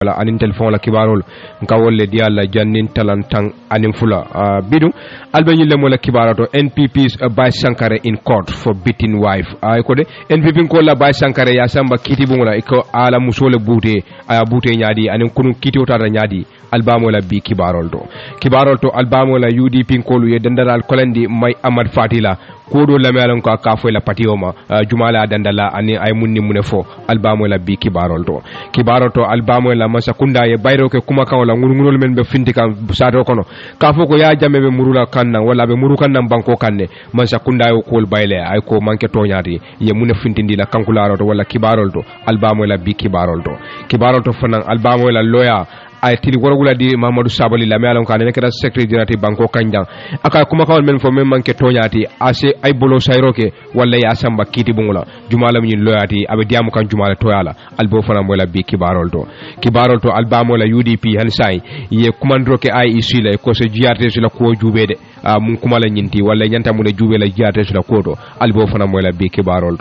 wala anin telephone la kibarol nka wolle di alla jannin talantang anin fula bidu albe nyille mo la kibarato NPP's Bay Sankare in court for beating wife ay ko de NPP ko la Bay Sankare ya samba kiti bungula iko ala musole bute aya bute nyaadi anin kunu kiti otata nyaadi albamo la bi kibarol to albamo la UDP ko lu ye dandaral kolandi may Amad Fatila kodo la melan ko ka fo la patioma jumala dandala ani ay munni munefo albamo la bi kibarol to albamo la masa kunda ye bayro ke kuma kan wala ngulngulol men be finti kan sato kono ka fo ko ya jamme be murula kanna wala be muru kanna banko kanne masa kunda yo kol bayle ay ko manke toñati ye mun fintindi la kankularo to wala kibarol to albamo la bi kibarol to fanan albamo la loya ay tili worogula di Mamadou Sabali la mealon kan nekata secretary general banko kanjang aka kuma kawal men fo men manke toñati ase ay bolo sayroke wala ya samba kiti bungula jumala min loyati abe diamu kan jumala toyala albo fana mola bi kibarol to albamo la UDP hansai ye kumandroke IEC la ko se GRTS la ko jubede mun kumala nyinti wala nyanta mun jube la GRTS la ko do albo fana mola bi kibarol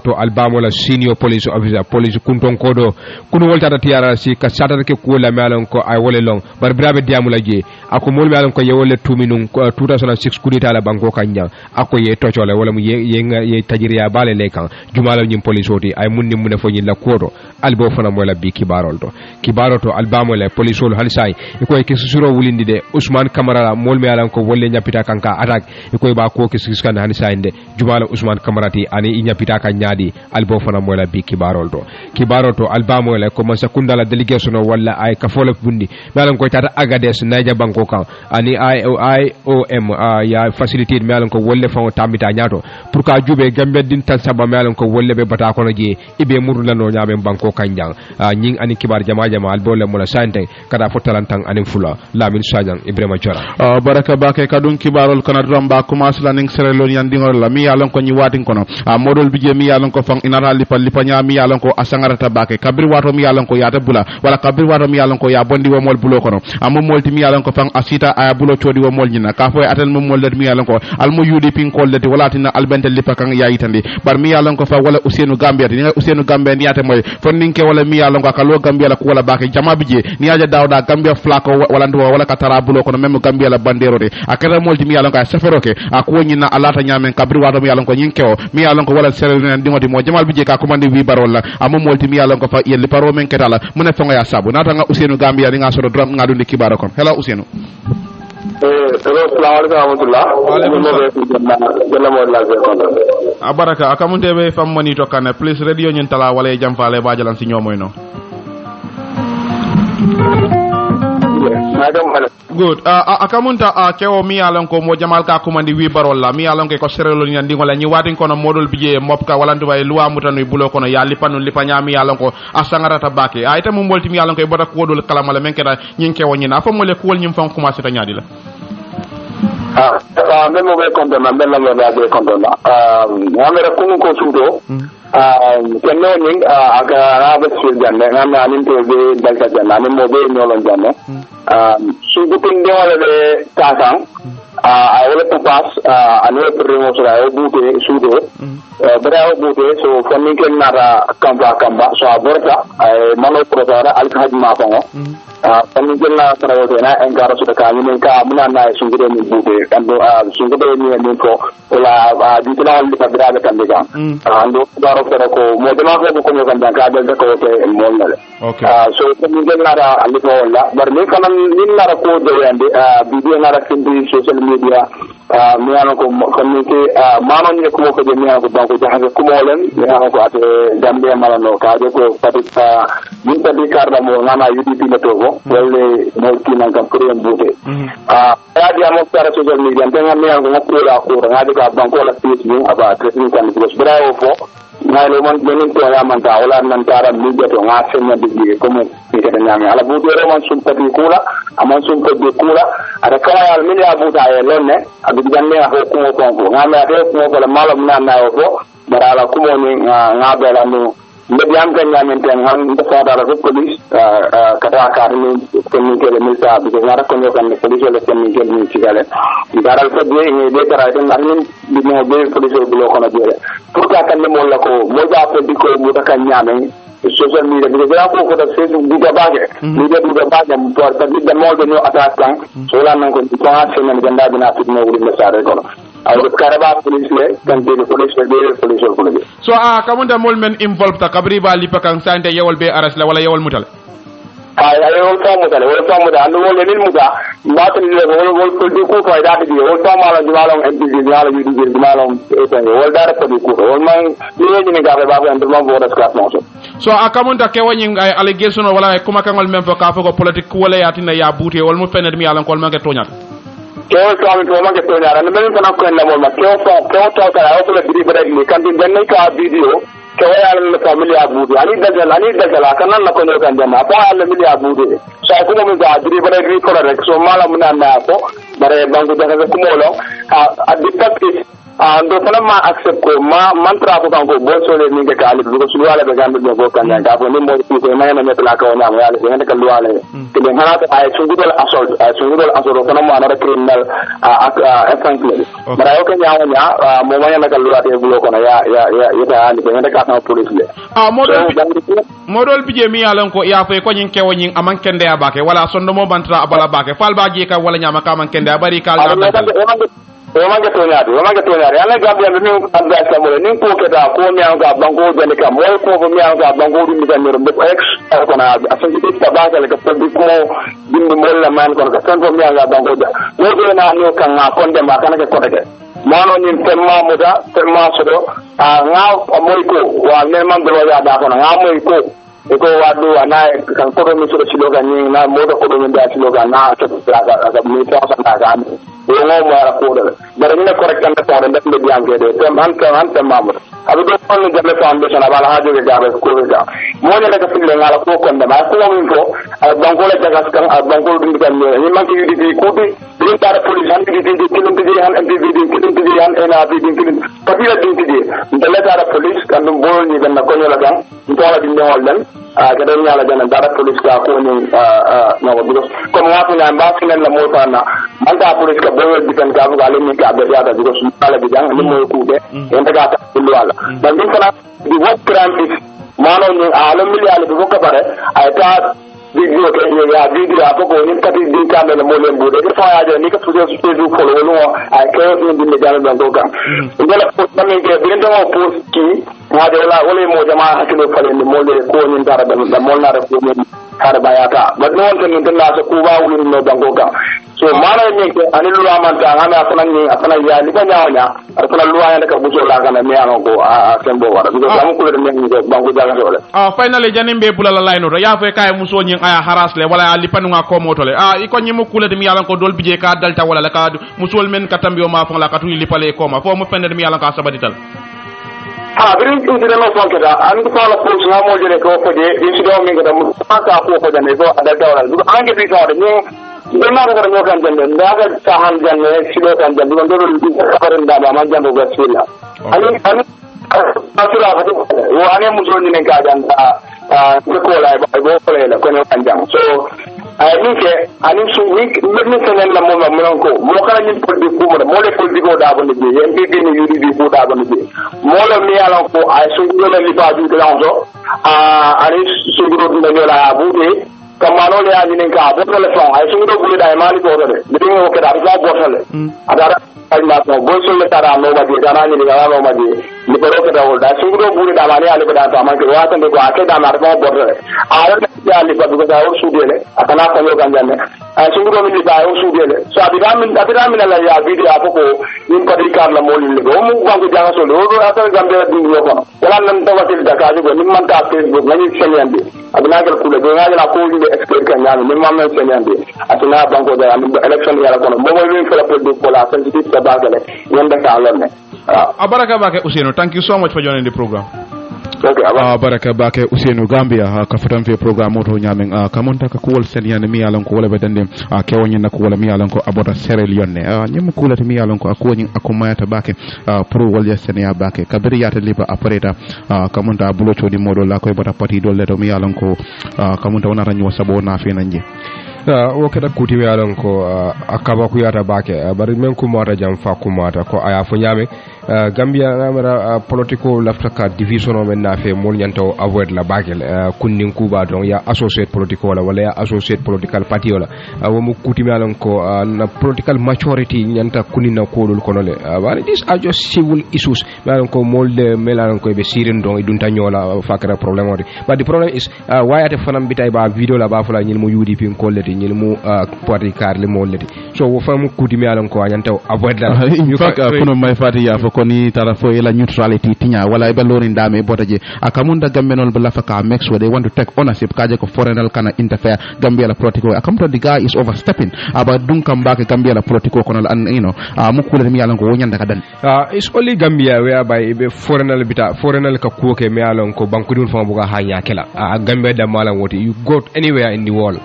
to albamo la senior police officer police kunton kodo kunu wolta tiara si ka sadata ke ko la mealon ko ay wole long bar brabe diamu la je ako mol mealon ko ye wole tuminun 2006 kudita la banko kanjang ako ye tocole wala mu ye tajiriya bale le kan jumala nyim police oti ay munni mun fo nyi la kodo albo fana mola bi kibarol to albamo la police ol halsai ko e kisuro wulindi de Ousmane Camara mol mealon ko wolle nyapita kanka attack ko ba ko kiskan hansai de jumala Ousmane Camara ti ani nyapita kan nyaadi albo fana mola bi kibarol to albamo la ko masa kundala delegation wala ay kafole bundi mealon ko tata Agades Naija banko kan ani IOM ya facility mealon ko wolle fa tambita nyaato pour ka jube gambe din tan saba mealon ko wolle be bata kono je ibe murula no nyaabe banko kanjang nying ani kibar jama albolle mo la sante kada fotalantang anin fula Lamin Sajang Ibrahima Jora baraka bake kadun kibarol kana ramba commence la ning serelo yandingol la mi yalon ko nyi watin kono modol bije mi yalon ko fang inara lipanya mi yalon ko asangarata bake kabir wato mi yalon ko yata bula wala kabir wato mi yalon ko ya bondi wo mol bulo kono ammo molti mi yalon ko fang asita aya bulo todi wo mol nyina ka fo atel mo mol let mi yalon ko almo UDP ko leti wala tin albente lipa kan ya yitandi bar mi yalon ko fa wala Ousseynou Gambia ni Ousseynou Gambia ni ate moy fondinke wala mi yalon ko ka lo Gambia la ko wala bake jama bije ni aja dawda Gambia flako wala ndo wala ka tara bulo kono même Gambia la bandero de akara molti mi yalon ko saferoke akwo nyina alata nyamen kabri wato mi yalon ko nyinkewo mi yalon ko wala serel nen dingoti mo jamal bije ka commande wi barol la ammo molti mi yalon ko fa yelli paro men ketala mune fonga ya sabu nata nga Ousseynou Gambia ni nga soro drum nga dundi kibara kon hello Ousseynou hello abaraka akamunte be fam moni to kan please radio nyin tala wala jam faale bajalan si ñomoy no good akamunta kewo mi yalon ko mo jamal ka kumandi wi barol la mi yalon ko serelo ni andi ngola ni watin kono modol bije mopka wala ndu way luwa mutanu bulo kono ya lipanu lipanya mi yalon ko asangarata bake ayta mo molti mi yalon ko boda ko dol kalamala men keda nyin kewo nyina fa mo le ko wol nyim fam commencé ta nyaadi la même mo be konto na bella lo be konto na amere kunu ko sudo kenno nying aga rabe sul janne ngam anin to be dalta janne anin mo be nyolon janne sudu tin de wala be tasang a wala to pass anwe primo so ay bute sudo bra bute so fonni ken nara kamba so aborta ay malo protara al khaj ma fango fonni ken na trawote na engara so ka ni ka muna na sungude ni bute kando sungude ni ko wala ditla wal ka bra ka ndiga ando daro ko mo de ma ko ko kan ka de ko te mol na okay so fonni ken nara ali ko wala bar ni kanan ni nara ko de ande bidio nara kindi social media mi ano ko community manon ni ko ko mi ano ko banko jahange ko molen mi ano ko ate dambe malano ka de ko patika min tabi karda mo ngana UDP na to wala mo kinan kam ko en bute ya dia mo tara social media ndenga mi ano ko la ko ngadi ka banko la pis ni aba treatment kan ko bravo fo ngalo man benin to ya man ta wala man tara media to ngasen na digi ko mo ke nyame ala bute re man sum pati kula amon sum pati kula ada kala al media buta e lonne adu janne ko ko ngame ade ko ko malam na na ko barala ko ni ngabe la no media am kan nyame ten han da fa dara ko police kata ka ni ko ni ke le milita bi ngara ko kan police le ko ni ke ni tigale daral ko ni de tara den nan di mo be police bu lo ko na jere pour ka kan mo la ko mo ja ko di ko mu ta kan nyame social media because ya ko ko da Facebook duga bage media duga bage por ta bidda molde no attack kan so la nan ko ko ha senen ganda dina fitno wuri message ko aw karaba police le kan de police le so kamunda mol men involved ta kabri ba lipa kan sante yewol be aras la wala yewol mutal wol famuda andu wol lil muda mbatin le wol ko di ko fayda di wol famala di malon MPG di malon di malon wol dara ko di ko wol man ni ga ba ko andu mo bo das class non so akamunta kewani ay allegation wala kuma kangol même fo ka fo ko politique wala yatina ya bouté wol mo fenet mi yalan ko ma ke toñat kewo tawmi to ma ke toñat and men tan ko en la mol ma kewo to kala o la bidi bada ni kan den ka video kewo yalan na family abudu ani dajala kanan na ko no kan jama pa alla mili abudu so ko mo ga bidi bada ni ko rek so mala mun na ko bare bangu daga ko molo a dipati ando fana ma accept ko mantra ko kan ko bo sole ni ke kali ko su wala be gambe ko kan ga ko ni mo ko ma na metla ko na wala be ngata kan wala ke be hana ta ay sungudol asol fana mo anara criminal offense bara yo kan ya mo ma na kan luwa te bulo ko na ya ta ali be ngata ka ta police le modol bije mi yalan ko ya fay ko nyin kewo nyin aman kende ya bake wala sondo mo bantra abala bake fal ba je ka wala nyama ka man kende bari kal wamanga toñaade ala gambia be min abda samole nin ko keda ko mi anga bango jani kam moy ko mi anga bango dum tan no be ex ko na asan ci ta ba kala ko bi ko dimbe molla man ko tan ko mi anga bango da wo do na no kan na kon de ma kan ke ko de mano nin temma sodo nga moy ko wa ne man do ya da ko nga moy ko ko wadu ana kan ko mi so slogan ni na modo ko mi da slogan na to ga mi to sa na ga wo mo ara ko de bare ni ko rek tan ko de ndef de yange de tem han mamur abu do ko ni jabe foundation abala ha joge gabe ko ga mo ne daga fille ngala ko ko de ma ko min ko banko le daga kan banko dum kan ni man ki di ko bi tar police han di kilum di han MPV di han ena di kilum kabila di ndele tar police kan dum bol ni ben ko yola gan ko la di ñewal den kada nyala dana dara police ka ko ni no ko comme wato na mba finen la mo na manda police ka bo di kan ka ga le ni ka be ya da ko su ala bi jang ni mo ku de en daga ta lu wala dan din kana di what crime is mano ni ala miliale bi ko bare ay ta video ke ya video apo ko ni kati din ka le mo le bude ko fa ya ni ka su du follow lo ay ke ni din le jang dan ko ka ngala ko tamen ke bin do post ki ma de wala mo jama hakilo fale ni mo le ko ni dara da mo na ra ko ni har bayata ba no won tan tan na so ku ba wuri no bango ka so mana ni ke ani lu amanta ngana afanan ni afanan ya ni ba nyaawnya afanan lu ayanda ka bujo la kana me ano ko sembo wara because am ko le ni ko bango jaga so le finally janimbe bulala layno to ya fe kay muso nyi aya haras le wala li panu nga ko motole iko nyi mu kule mi yalan ko dol bije ka dalta wala la ka musol men katambi o ma fa la ka tu li pale ko ma fo mo fende mi yalan ka sabadital birin tudire no fonkeda an ko la police na mo jere ko fode di ci do mi ngada mu ka ko fode ne ko ada dawal du ange bi tawde ni dina ko no kan jande ndaga ta han janne ci do kan jande do do kabarin da ba man jando ga sila ani asura ko wo ane mu joni ne ka janta ko la ba bo ko la ko no kan jam so ni ke ani su week ni senen la mo ko mo kala ni ko di ko mo le ko di ko da bo ni en bi ni yudi di ko da bo ni mo le mi ala ko ay su ko le li ba du de lanzo ani su ko do ni la bu de kamano le ani ni ka bo le fon ay su ko bu da mani ko de ni ko ke da ba bo le adara ay ma ko bo so le tara no ma di dana ni ga no ma di ni ko ke da da su ko bu da mani ale ko da ta ma ke wa tan ko ake da mar bo bo le ala ya li ba ko da o su de le akana ko yo kan janne su ko mi da o su de le so abira min la ya video apoko ni ko di kar la mo li go mu ba ko janga so lo ata gambe di yo ko wala nan to watil da ka go ni man ta Facebook ngani senyande abina gal kula go ngani la ko ni expert kan nyame ni man senyande atuna banko da election ya ko mo mo min fala pour ko la sensitive ta bagale yanda ka lorne abaraka bake Useno, thank you so much for joining the program. Okay, baraka bake Useno Gambia ka fatam fe program moto nyamen kamonta ka kuwol sen yana mi yalan ko wala be dande kewonyi na ko wala mi yalan ko abota serel yonne nyim ko lati mi yalan ko akoni akomayata bake pro wal ya sen ya bake kabiri yata liba apareta kamonta bulo chodi modo la koy bota pati dolle to mi yalan ko kamonta wona ranyo sabo na fe nanje wo keda kuti we yalan ko akaba ku yata bake bari men ku mota jam fa ku mota ko aya fo nyame Gambia ngamara political laftaka division o men nafe mol nyanto avoid la bagel kunnin kuba don ya associate political wala ya associate political party wala wo mu kutimi alon ko na political maturity nyanta kunina kodul konole wala these are just civil issues malon ko molde melan ko be sirin don idunta nyola fakara problem odi but the problem is why ate fanam bitay ba video la ba fula nyil mu UDP ko leti nyil mu party car le mo leti so wo famu kutimi alon ko nyanta avoid la in fact kono may fati ya ko ni tara fo ila neutrality tinya wala e balori ndame botaje akamunda gambenol bala faka make sure they want to take ownership kaje ko foreignal kana interfere Gambia la political akamto the guy is overstepping about dun come back Gambia la political kono an mukule mi yalan ko wonyanda kadan it's only Gambia whereby be foreignal bita foreignal ka kuoke mi yalan ko bankudun fama buga hanya kala Gambia da malan woti you go anywhere in the world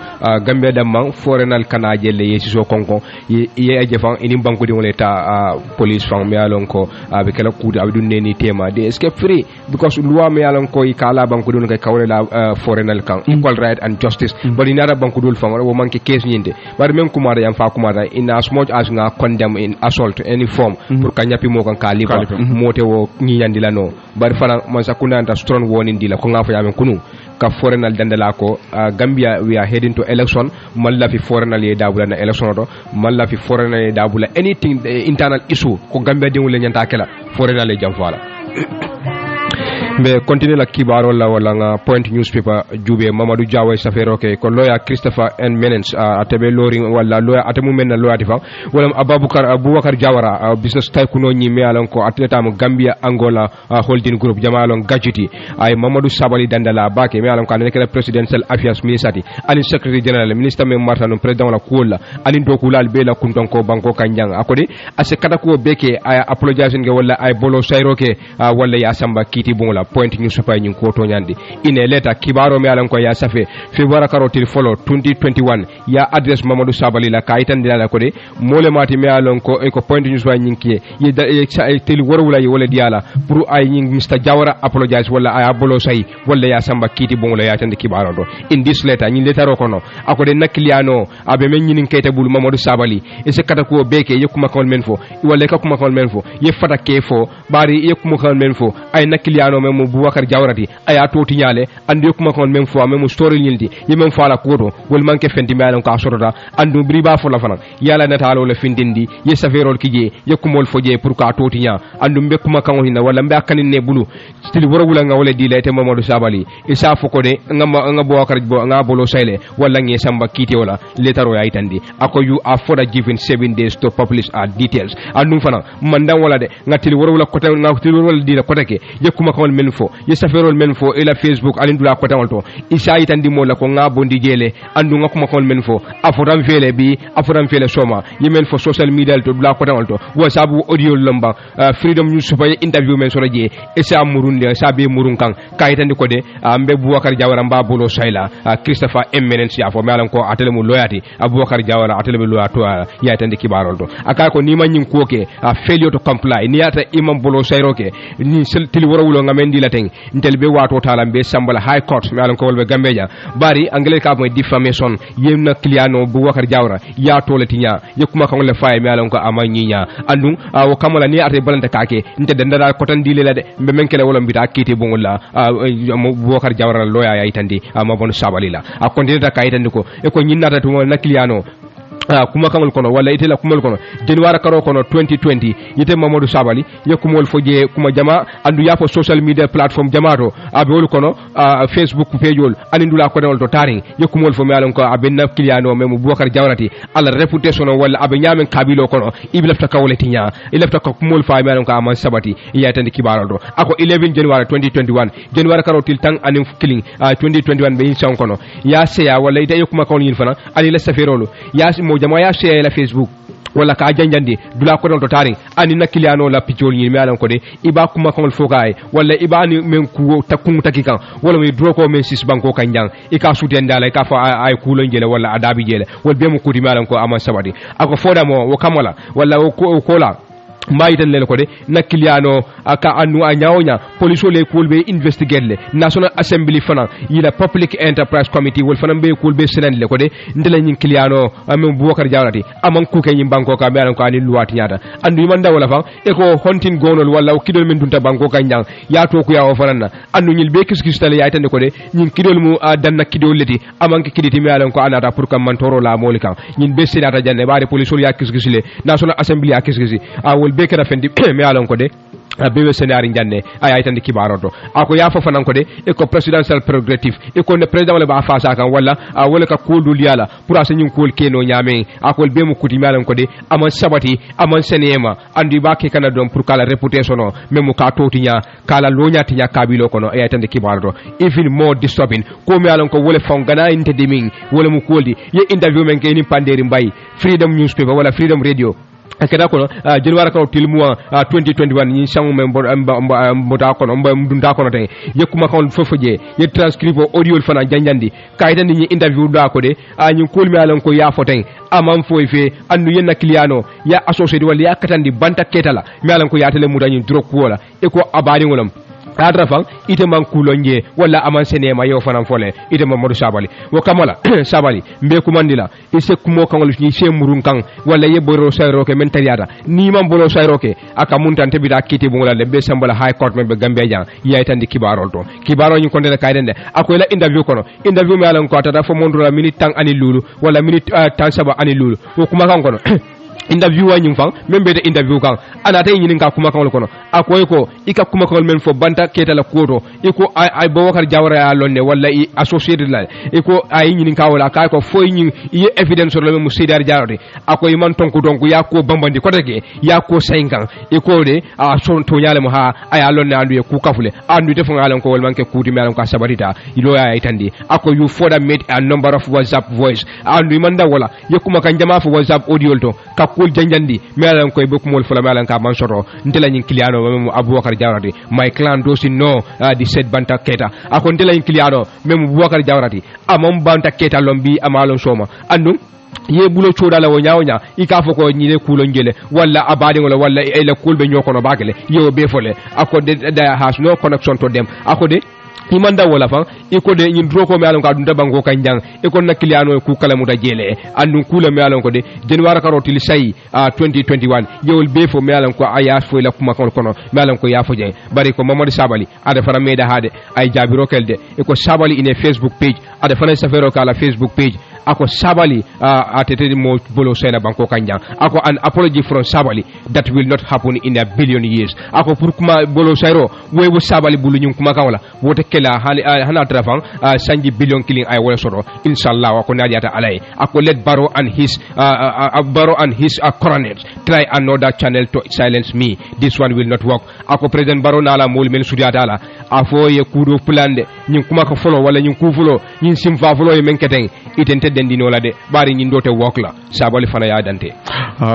Gambia da man foreignal kana jelle yesi so konko ye aje fan ini bankudun leta police fan mi yalan ko be kala kuudi abdun neni tema they escape free because loi mi yalan ko kala bankudun ka kawle la foreignal kan equal right and justice but inara bankudul fan wo manke case nyinde but même kumara yam fa kumara in as much as nga condemn in assault any form pour kanyapi mo kan kalifa mote wo nyandi la no but fana man sakuna anta strong warning dila ko nga fa yamen kunu ka foreignal dandala ko Gambia we are heading to election malla fi foreignal ye dabula na election do malla fi foreignal ye dabula anything internal issue ko Gambia dingul nyanta kala foreignal ye jam fala be continue la kibaro la wala nga point newspaper jube Mamadou Diawo safero ke ko lawyer Christopher N Menens atebe lori wala lawyer atemu men na lawyer difa wala Abubakar Jawara business tycoon ni me alon ko atleta mo Gambia Angola holding group jamalon gadgeti ay Mamadou Sabali dandala bake me alon ko nekela presidential affairs ministry ani secretary general minister me martano president la kula ani dokulal be la kunton ko banko kanjang akode ase kada ko beke ay apologizing ge wala ay bolo sayro ke wala ya samba kiti bongola point newspaper nyin ko to nyandi ine leta kibaro me alan ko ya safe february karotil follow 2021 ya address Mamadou Sabali la kaitan dina ko de mole mati me alan ko e ko point newspaper nyin ki ye tel worwula ye wala diala pour ay nyin Mr Jawara apologize wala ay abolo say wala ya samba kiti bongola ya tan kibaro do in this letter nyin letter ko no akode nakliano abe men nyin kayta bul Mamadou Sabali e se kata ko beke yekuma kon men fo wala ka kuma kon men fo ye fata ke fo bari yekuma kon men fo ay nakliano mo Boubacar Jawrati aya toti nyale andi kuma kon même fois même story nyildi ye même fois la kodo wol manke fenti malan ko asoroda andu briba fo la fana yala natalo le findindi ye saferol kije ye kumol foje pour ka toti nya andu mbe kuma kan hinna wala mbe akanin ne bulu stil worowula nga wala dile te Mamadou Sabali isa fo ko de nga Boubacar nga bolo sayle wala ngi samba kiti wala letaro ya itandi ako you are for given 7 days to publish our details andu fana mandan wala de ngatil worowula ko nga til worowula dile ko take ye kuma kan men fo ye saferol men fo ila Facebook alin dula ko tawol to isa itandi mo la ko nga bondi jele andu nga kuma kon men fo aforam fele soma ye men fo social media to dula ko tawol to WhatsApp audio lamba freedom news so interview men so raje isa murunde sa be murun kan kayitandi ko de ambe Boubacar Jawara mba bolo sayla Christopher M Menens ya fo malan ko atele mu loyati Abubakar Jawara atele be loyato ya itandi kibarol to aka ko ni manyin ko ke failure to comply ni ata imam bolo sayro ke ni tili woro wulo ngamendi la teng ntel be wato tala be sambala high court me alon ko wolbe gambeja bari anglais ka moy defamation yemna cliano Boubacar Jawara ya tolati nya yekuma kan le fay me alon ko amanyi nya andum o kamala ni ate balante kake nte dendara ko tan dile la de be menkele wala mbita kiti bongola Boubacar Jawara loya ya itandi Mamadou Sabali la a kontinata kayitandi ko e ko nyinnata to na cliano kuma kamul kono wala ite la kumul kono january karo kono 2020 yite Mamadou Sabali ye kumol foje kuma jama andu ya fo social media platform jamato abol kono Facebook page wol anindula ko dewol to taring ye kumol fo mealon ko abenna cliano mem Boubacar Jawrati ala reputation wala abe nyamen kabilo kono iblafta kawleti nya ilafta ko kumol fa mealon ko aman sabati ya tan kibaro do ako 11 January 2021 January karo til tang anim killing 2021 be insan kono ya seya wala ite ye kuma kono yin fana ani la saferolo ya mo jama ya share la Facebook wala ka janjandi dula ko don to tari ani nakiliano la picol ni mi alan ko de iba kuma ko fokaay wala iba ni men ku takkum takikan wala mi dro ko men sis banko kanjang e ka suden dala ka fa ay kulo ngele wala adabi jele wal be mo kudi mi alan ko aman sabadi ako foda mo wo kamola wala wo kola mbayitan lele ko de nakkiliano aka annu a ñawoña police le cool be investigate le national assembly fana yila public enterprise committee wol fana be cool be senand le ko de ndela ñin kiliano amem Boubacar Jawrati aman kuke ñim banko ka be ko ani luwati ñata andu yimanda wala fa e ko hontin gonol wala o kidol men dunta banko ka ñang ya to ku ya o fanana andu ñil be kiskistale yaytande ko de ñin kidol mu danna kidol leti aman ke kiditi me alon ko anata pour kam man toro la moli kan ñin be senata janne bare police ya kiskisile national assembly ya kiskisi wol be kera fendi me alon ko de bewe senari janne ay tan kibaroto ako ya fa fanan ko de e ko presidential prerogative e ko ne president wala ba fa sa kan wala wala ka kodul yala pour asanyin kol keno nyame ako be mu kuti malan ko de amon sabati amon senema andi ba ke kana don pour kala reputation no memu ka totinya kala lonya tinya kabilo kono ay tan kibaroto even more disturbing ko me alon ko wala fongana intendiming wala mu koldi ye interview men ke ni panderi mbay freedom newspaper wala freedom radio akeda kono January ka tilmuwa 2021 ni sangu mbota kono mbunda kono tay yekuma ko fofoje ye transcribe audio fana janjandi kayta ni interview da ko de ni kulmi alon ko ya foten amam foife andu yenna cliano ya associate wala ya katandi banta ketala mi alon ko ya tele mudani drop wala e ko abari ngolam adrafan ite man kulonje wala aman senema yo fanan fole ite Mamadou Sabali wo kamala Sabali mbe kumandila ise kumo kangol ni se murun kan wala ye boro sayro ke mentaliata ni man boro sayro ke aka muntante bi da kiti bu ngala be sambala high court men be gambe jan yaytandi kibaro to kibaro ni konde kaydende akoy la interview kono interview me alan ko tata fo mondro la minute tang ani lulu wala minute tan saba ani lulu wo kuma kan kono interview wa nyum fang membe de interview kan ana tay nyinin ka kuma kan kono akoy ko ika kuma kan men fo banta keta la koto iko ay Boubacar Jawara ya lonne wala i associated la iko ay nyinin ka wala kay ko foy nyi ye evidence lo mu sidar jarode akoy man tonku ya ko bambandi ko tege ya ko 5 ans iko de a son to nyale mo ha ay lonne andu e ku kafule andu defu ngalan ko wal manke kuti melan ko sabarita ilo ya itandi ako you further made a number of WhatsApp voice andu manda wala yekuma kan jama fo WhatsApp audio to kul janjandi melan koy bok mol fula melan ka man soto ndela nyin cliano mem Aboubacar Jawrati my clan dosi no di set banta keta ako ndela nyin cliano mem Aboubacar Jawrati amam banta keta lombi amalo soma andu ye bulo chodala wo nyaawnya ika foko nyile kulo ngele wala abadi wala ele kulbe nyokono bakele yo be fole ako de has no connection to them ako de imanda wala fa iko de nyin droko me alon ka dunda bango kanjang iko na kiliano ku kala muta jele andun kula me alon ko de January ka rotili say 2021 yewol be fo me alon ko aya fo la kuma kono me alon ko ya fo je bari ko Mamadou Sabali ada fara meda hade ay jabiro kelde iko Sabali in a Facebook page ada fara safero kala Facebook page ako Sabali atete mo bolo sena banko kanjang ako an apology from Sabali that will not happen in a billion years ako pour kuma bolo sayro wewo Sabali bulu nyum kuma kawla wote kela hana trafan sanji billion killing ay wala soro inshallah wa ko nadiata alay ako let Barrow and his coroners try another channel to silence me. This one will not work. Ako President Barrow nala mol men suriata ala afo ye kudo plande nyin kuma ko follow wala nyin ku follow nyin simfa follow ye men keten itente dendino la de bari nyin dote work la Sabali fana ya dante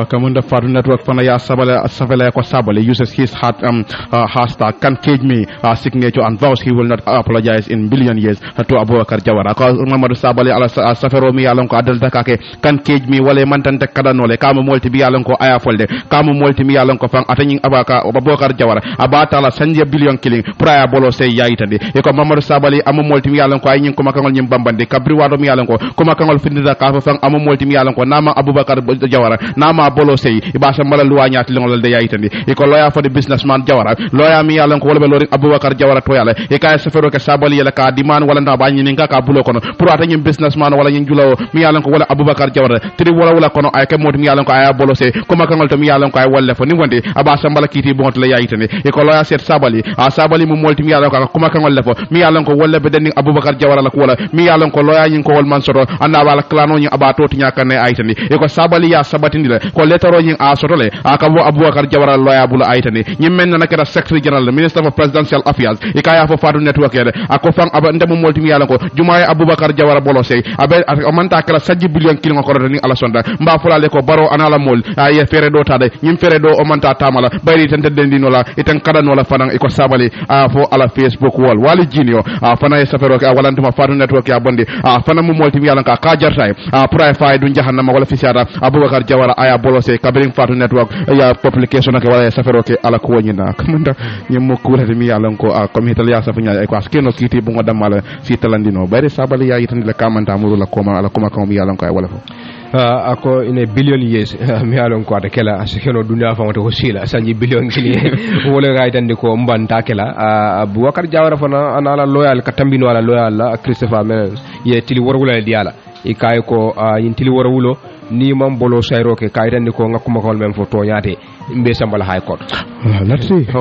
Kamunda Fadu Network fana ya Sabali ko Sabali uses his hashtag can cage me signature and vows he will not apologize in billion years to Aboubacar Jawara ko Mamadou Sabali ala safero mi yalon ko adal dakake can cage me wala mantante kada nole kama molti bi yalon ko aya folde kama molti mi yalon ko fan atani Aboubacar Jawara abata la sanje billion killing praya bolo sey yayitande e ko Mamadou Sabali amo molti mi yalon ko ay nyin ko makangol nyim bambande kabri wado mi yalon ko makangol findida ka fan amo molti mi yalon ko nama Aboubacar Jawara nama bolo sey ibasa mala luwa nyati lingol de yayitande e ko loya for the businessman Jawara loya mi yalon ko wala be lorin Aboubacar Jawara to yala e kay safero ke Sabali yala ka diman wala nda bañi ninga ka bulo kono pour ata nyim businessman wala nyin julawo mi yalon ko wala Aboubacar Jawara tri wala kono ay ke modi mi yalon ko ay bolo sey ko makangol to mi yalon ko ay walle fo ni wonde abasa mala kiti bon la yayitande e ko loya set Sabali Sabali mu molti mi yalon ko ko makangol le fo mi yalon ko wolle be den Aboubacar Jawara la ko wala mi yalon ko loya nyin ko wol man soto anda wala klano nyin abato ti nyakane ayitande e ko Sabali ya sabatindi le ko letaro nyin a soto le aka bo Aboubacar Jawara loya bula ayitande nyim men na kera secretary general minister of presidential affairs e kaya fo Fadu Network yede ako fan aba ndem molti mi yalon ko jumaay Aboubacar Jawara bolo sey abe amanta kala sajji billion kilon ko ni ala sonda mba fulale ko Barrow anala mol ay fere do tade nyim fere do o manta tamala bayri tan den dinola iten kada no la fanan e ko Sabali fo ala Facebook wall wali jinio fana e safero ka walantuma Fadu Network ya bonde fana mo molti mi yalon ka ka jartay pour ay fay du jahannama wala fisiata Abubakar Jawara aya bolose kabirin fatu network ya publication ke wala safero ke ala ko nyina kamanda nyemmo kulati mi yalan ko comme hitaliya safu nya ay ko askeno kiti bu ngodam mala si talandino bare sabali ya yitande le kamanta muru la koma ala koma ko mi yalan ko ay wala fo ako ine billion years mi alon ko kela asekeno dunya fa ko sila sanji billion kini wala gaydande ko mbanta kela Abubakar Jawara fana anala loyal katambino ala loyal la Christopher men ye tili worwula diala e kay ko yin tili worwulo ni mam bolo sayro ke kaydande ko ngakuma ko men fo to nyaate mbe sambal high court let's see ko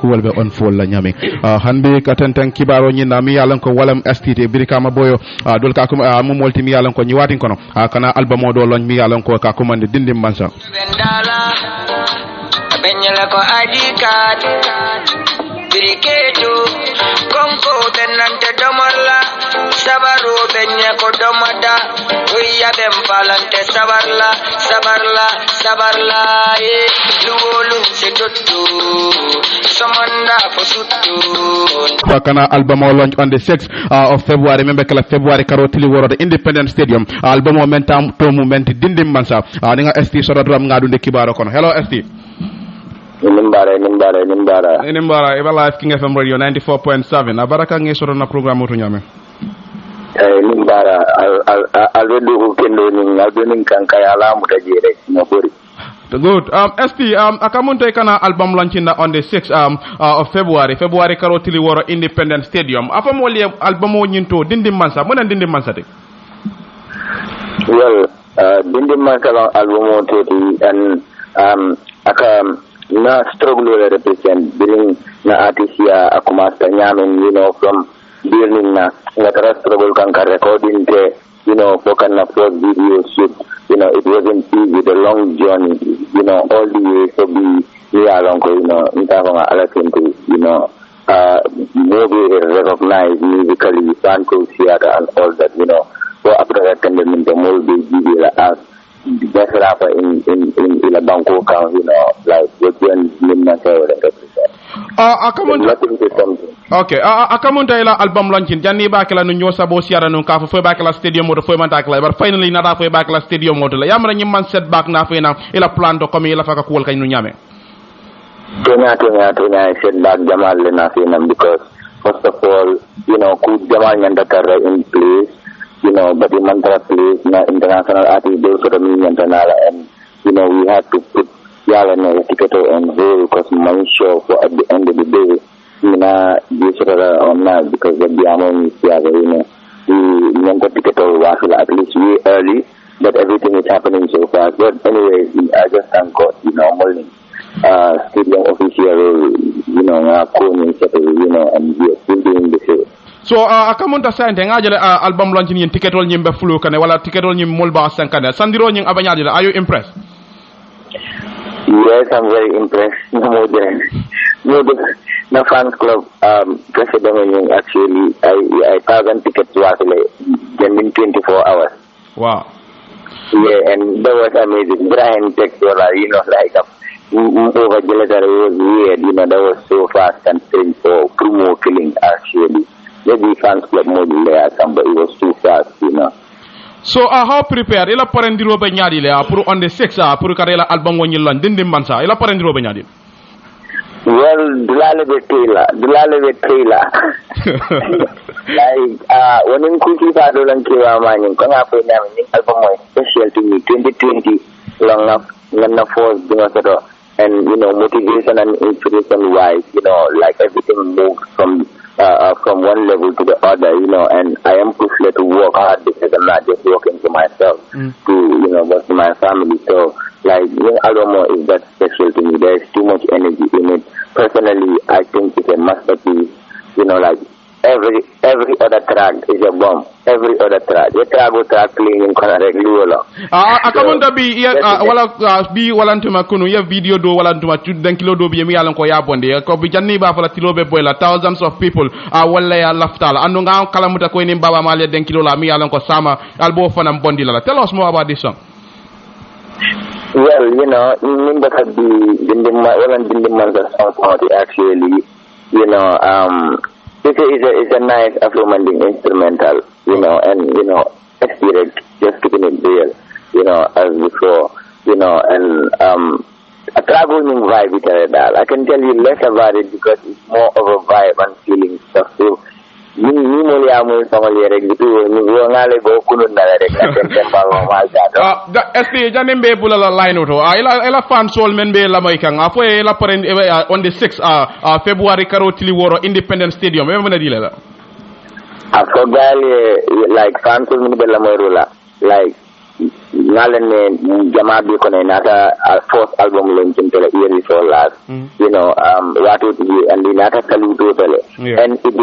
walbe on fol la nyame hanbe katantan kibaro nyina mi yalan ko walam STT birikama boyo dol ka ko mo molti mi yalan ko nyi watin kono kana album do lon mi yalan ko ka ko mande dindim mansa benyala ko adikat biriketu konko benante domalla sabaru benya ko domada wiya bem falante sabarla luwolu setottu samanda fosuttu kana album o launch on the 6th of February membe kala February karotili worode Independent Stadium album o mentam to moment dindim mansa ninga ST sorodram ngadunde kibaro kono hello ST Nimbara Eba Live King FM Radio 94.7 abaraka ngesoro na programme to nyame Nimbara alwedu kendo ni albenin kankaya ala mutajere nyabori good ST akamunte kana album launching on the 6th of February karotili woro Independent Stadium afa mo li album o nyinto dindim mansa mo nan dindim mansa te well dindim mansa album o teti and aka na struggle with represent building na artisia akumasta nyamen from building na tara struggle kan ka recording te fokan na first video shoot it wasn't easy, the long journey all the way so be along intafanga alakentu maybe recognized musically Sanko theater and all that so after that condemning the mold be as the best rapper in La Banco County, like what you represent. Okay, akamunta ila album launching janni bakela no nyosa bo siara no ka fo bakela stadium mo fo man takla bar finally nada fo bakela stadium mo la yamra nyim man set back na fena ila plan to comme ila faka kuwol kay no nyame tonya set back jamal le na fena because first of all ku jamal nyanda tarra in place but in Mantra place, international artists, those sort of international, and we had to put Yala and ticket on hold because money show for at the end of the day, this sort of on now because the amount is we want the ticket was at least way early, but everything is happening so fast. But anyway, I just thank God, morning, stadium official, and we are still doing the show. So akamunta sante ngajale album launching yin ticketol nyimbe fulu kane wala ticketol nyim molba sankane sandiro nying abanyadi are you impressed? Yes, I'm very impressed. More than the fans club president actually I 1,000 tickets was in 24 hours. Wow. Yeah, and that was amazing. Brian texted like over Gelator was weird, that was so fast and strange for promo killing actually. Maybe fans club model there but it was too fast, So how prepared ila parendiro be nyaadi le pour on the 6 pour karela album woni lan dindim mansa ila parendiro be nyaadi well dulale be trailer like when kuki fa do lan kiwa mani ko nga po nyam ni album mo special to me 2020 long na force dinga and motivation and inspiration wise like everything moved from one level to the other, and I am pushed to work hard because I'm not just working for myself, but to my family. So, like, Alamo is that special to me. There's too much energy in it. Personally, I think it's a masterpiece. Like, every other track is a bomb. Every other track. The track playing in correct luola. Akamunta bi walantuma kunu ya video do walantuma den kilo do bi mi yalan ko yabonde ko bi janni ba fala tilobe boyla thousands of people walla ya laftala anu nga kalamuta ko ni baba male den kilo la mi yalan ko sama albo fanam bondi la. Tell us more about this song. Well, nimba kadi dindimman song actually, it's a nice Afro-Manding instrumental, and experience, just keeping it real, as before, and a traveling vibe with it. I can tell you less about it because it's more of a vibe and feeling stuff. So, ni mo liya mo family rek gitu ni go ngale go kunun dala rek aten tembal mal jato esti janem be bulala line auto ila fan sol men be la may kan afo ela paren on the 6 February karo tili woro Independence Stadium e mena dile la afo gali like fan sol men be la may rula like ngale ne jama bi ko ne nata fourth album len tele year before last watu and nata saluto tele and it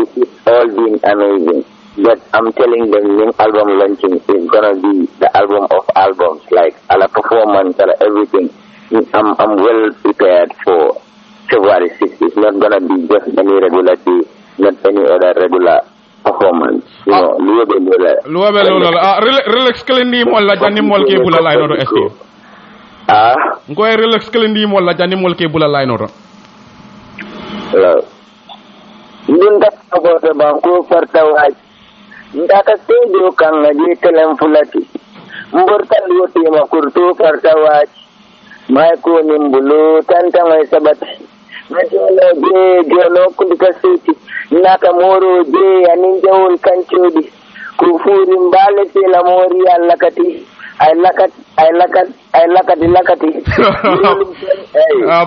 all been amazing, but I'm telling them new album launching is gonna be the album of albums, like a performance, everything. I'm well prepared for February 6th. It's not gonna be just any regular day, not any other regular performance. Relax kalendi mo la jani mol ke bula line auto esti ngoy relax kalendi mo la jani mol ke bula line auto Nunda abote banko farta waj ndata tejo kan ngaji telem fulati mborta lioti ma kurtu farta waj mai ko nimbulu tanta mai sabati majolo je jono kudika siti naka moro je aninjawul kanchodi kufuri mbale tela mori allakati ay lakati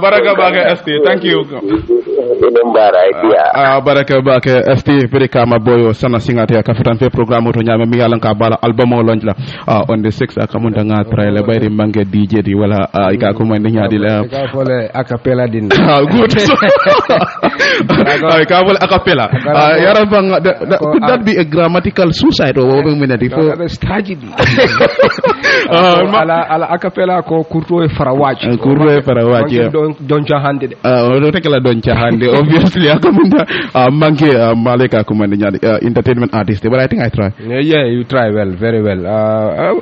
baraka baka ST thank you baraka baka ST perika maboyo sana singate akafutan fe programme to nyame mi yalan ka bala album o launch la on the 6 akamunda nga trailer bayri mange DJ di wala ika ko man nyaadi la ka fole acapella din good ka fole acapella yaran bang could that be a grammatical suicide or what minute for tragedy ala acapella ko kurto e farawaj don chahande de do tekala don chahande obviously akamunda manke maleka kumande nyaade entertainment artist but I think I try you try well very well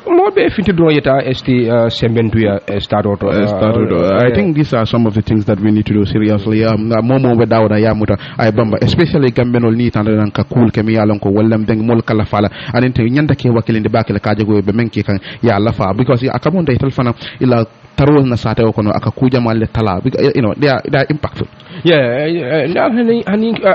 mo be finti do yeta st sembentuya start I think these are some of the things that we need to do seriously momo be dawda yamuta ay bamba especially gambenol ni tan nan ka cool kemi yalon ko wallam deng mol kala fala anente nyanda ke wakilinde bakela kajago be menke kan ya lafa because akamonda italfana ila tarol na sate ko no akakuja malle tala they are impactful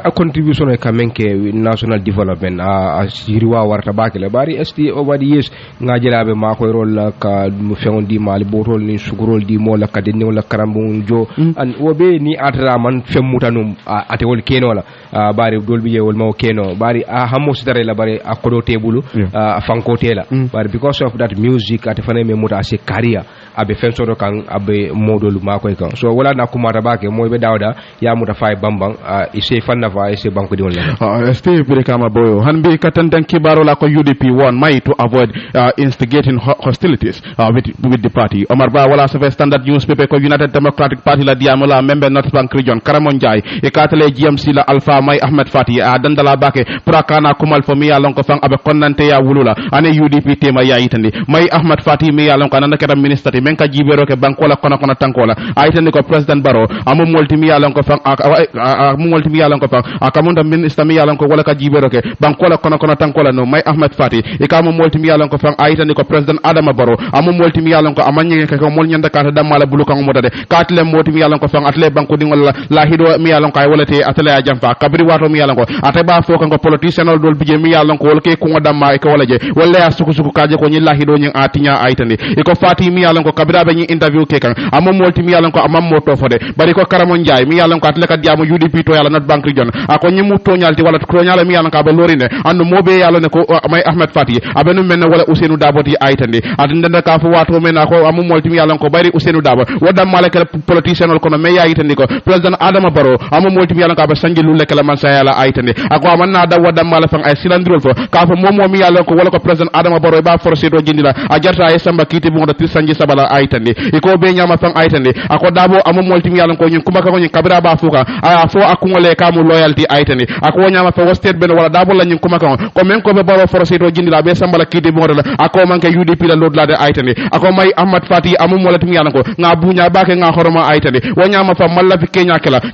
a contribution e kamenke national development a siriwa warta bakele bari esti over the years ngajelabe ma ko rol ka mu fewondi mali botol ni sugurol di mo la kadeni wala karambun jo an obe ni atra man femmutanum ate wol keno la bari dolbi wol maw keno bari a hamos dare la bari a kodo tebulu a fanko tela bari because of that music ate fane me muta se career abe fensoro kan abe modolu ma ko kan so wala na kumata bake moy be dawda ya muta fay bambang ise fanna fa ise banko di wala stay kama boyo hanbe katandan kibaro la ko UDP won may to avoid instigating hostilities with the party Omar Ba wala sa standard newspaper ko United Democratic Party la diamola member North Bank region Karamon Jai e katale GMC la Alpha May Ahmed Fati dandala bake prakana kumal fo mi yalon ko fang abe konnante ya wulula ane UDP tema ya itandi May Ahmed Fati mi yalon ko nanaka tam ministre men ka jibero ke bankola kono tankola aytandi ko president Baro amu multi yalon ko fang amu multi yalon ko fang akamunda ministre mi yalon ko wala ka jibero ke bankola kono tankola no May Ahmed Fati e kamu multi yalon ko fang aytandi ko president Adama Baro amu multi yalon ko amanye ke ko mol nyanda ka damala bulu kan modade katle moti mi yalon ko fang atle banko dingol la hido mi yalon ko ay wala te atle a jamfa kabri wato mi yalon ko ataba fo kan ko politician dol bije mi yalon ko wol ke ko damma e ko wala je wala ya suku kaje ko nyilla hido nyi atinya aytandi e ko fati mi yalon ko kabira be nyi interview ke kan amam molti mi yalon ko amam moto fode bari ko Karamon Njaay mi yalon ko atle ka diamu UDP to yalla not bank region ako nyimu to nyalti wala to nyala mi yalon ka be lorine andu mobe yalon ko May Ahmed Fati abenu men wala Ousseynou Daboti aytandi adindanda ka fo wato men ako amam molti mi yalon ko bari Ousseynou Dabo wadam malaka politician ko no me yayitandi ko president Adama Barrow amam molti mi yalon ka be sangi lulle kala man sa yalla aytandi ako amanna da wadam mala fang ay silandrol fo ka fo momo mi yalon ko wala ko president Adama Barrow ba forcé do jindila a jarta ay samba kiti bu ngoda sanji sabala aytandi iko be nyama fang aitande ako dabo amu molti mi yalan ko nyin kuma ko nyin kabira ba fuka a fo akungole kamu loyalty aitande ako nyama fa state ben wala dabo la nyin kuma ko men ko be baro forcé to jindila be sambala kidi modala ako manke UDP la lodla de aitande ako may Ahmad Fati amu molati mi yalan ko nga bunya bake nga horoma aitande wo nyama fa malla fi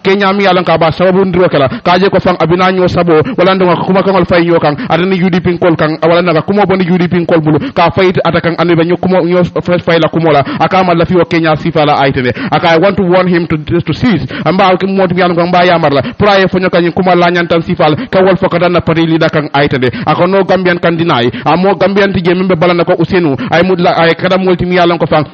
Kenya mi yalan ka ba sababu ndiro kala kaje ko fang abina nyo sabo wala ndo kuma ko fay yo kan adani UDP kol kan wala naga kuma boni UDP kol bulu ka fayit atakan anu be nyukumo nyo fay la kumola akama la fi wo Kenya sifala aitande aka I want to warn him to cease amba ko modi mi yalan ko mba yamarla praye fo nyoka kuma la nyantan sifal ka wol fokata na pati lida kan aitande ako no Gambian kan deny amo Gambian tije membe balana ko Usenu ay mudla ay kada multi mi yalan ko fang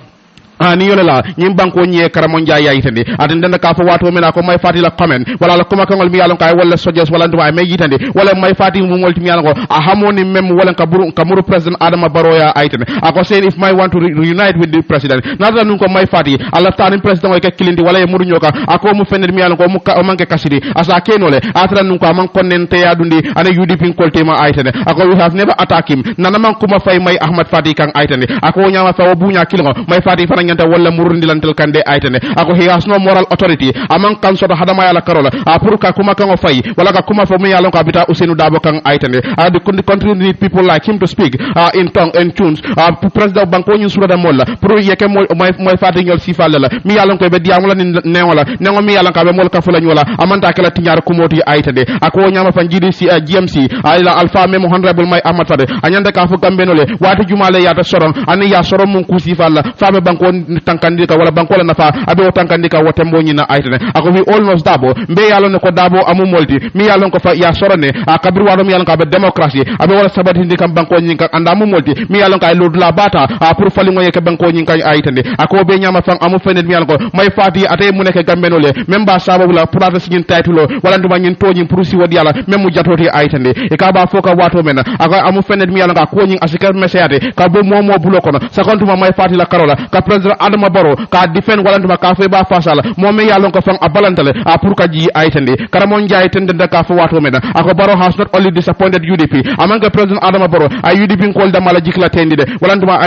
ni yole la nyim banko nye karamon jay yitande adin den ka fa wato mena ko may fati la comment wala la kuma kangol mi yalon kay wala sojes wala nduma may yitande wala may fati mu molti mi yalon ko a hamoni mem wala kamuru president Adama Barrow ya aitande ako say if my want to reunite with the president nada nun ko may fati alla tanin president ko kilindi wala e muru nyoka ako mu fened mi yalon ko mu manke kasidi asa kenole atra nun ko man konnen te yadundi ana UDP koltema aitande ako we have never attack him nana man kuma fay may Ahmad Fati kan aitande ako nyama fa bunya kilgo may fati nyanta wala murundi lantel kande aitane ako he has no moral authority amang kan soto hadama yala karola pour ka kuma kan fay wala ka kuma fo mi yalon ko abita Usenu Dabo kan aitane the country need people like him to speak in tongue and tunes president banko nyu sura da molla pour yeke moy fati ñol sifal la mi yalon ko be diamula ni newola nengo mi yalon ka be mol ka fula ñola amanta kala tiñar ko moti aitane ako nyama fan jidi ci GMC ayla alpha memo honorable may Ahmad Fade anyanda ka fo gambenole wati jumale yata soron ani ya soron mun ku sifal la fame banko tankandika wala banko la nafa abe o tankandika wotembo nyina aitane ako we almost Dabo mbe yalon ko Dabo amu molti mi yalon ko fa ya sorone kabir wado mi yalon ka be democracy abe wala sabati ndika banko nyinka anda amu molti mi yalon ka lod la bata pour fali ngoye ke banko nyinka aitane ako be nyama fang amu fenet mi yalon ko may fati ate mu nek gambenole memba sababu la pour ata sigin taytulo wala nduma nyin toñi pour si wadi yalla memu jatoti aitane e ka ba foka wato mena ako amu fenet mi yalon ka ko nyin asika meseyate ka bo momo bulo kono sakontuma may fati la karola ka president Adama Barrow ka defend wala nduma ka fe ba fasala momi yalon ko fang abalantale pour ka ji aitande karamon jaay tende ka fo wato mena ako Barrow has not only disappointed UDP amanga president Adama Barrow ay UDP ko da mala jikla tende wala nduma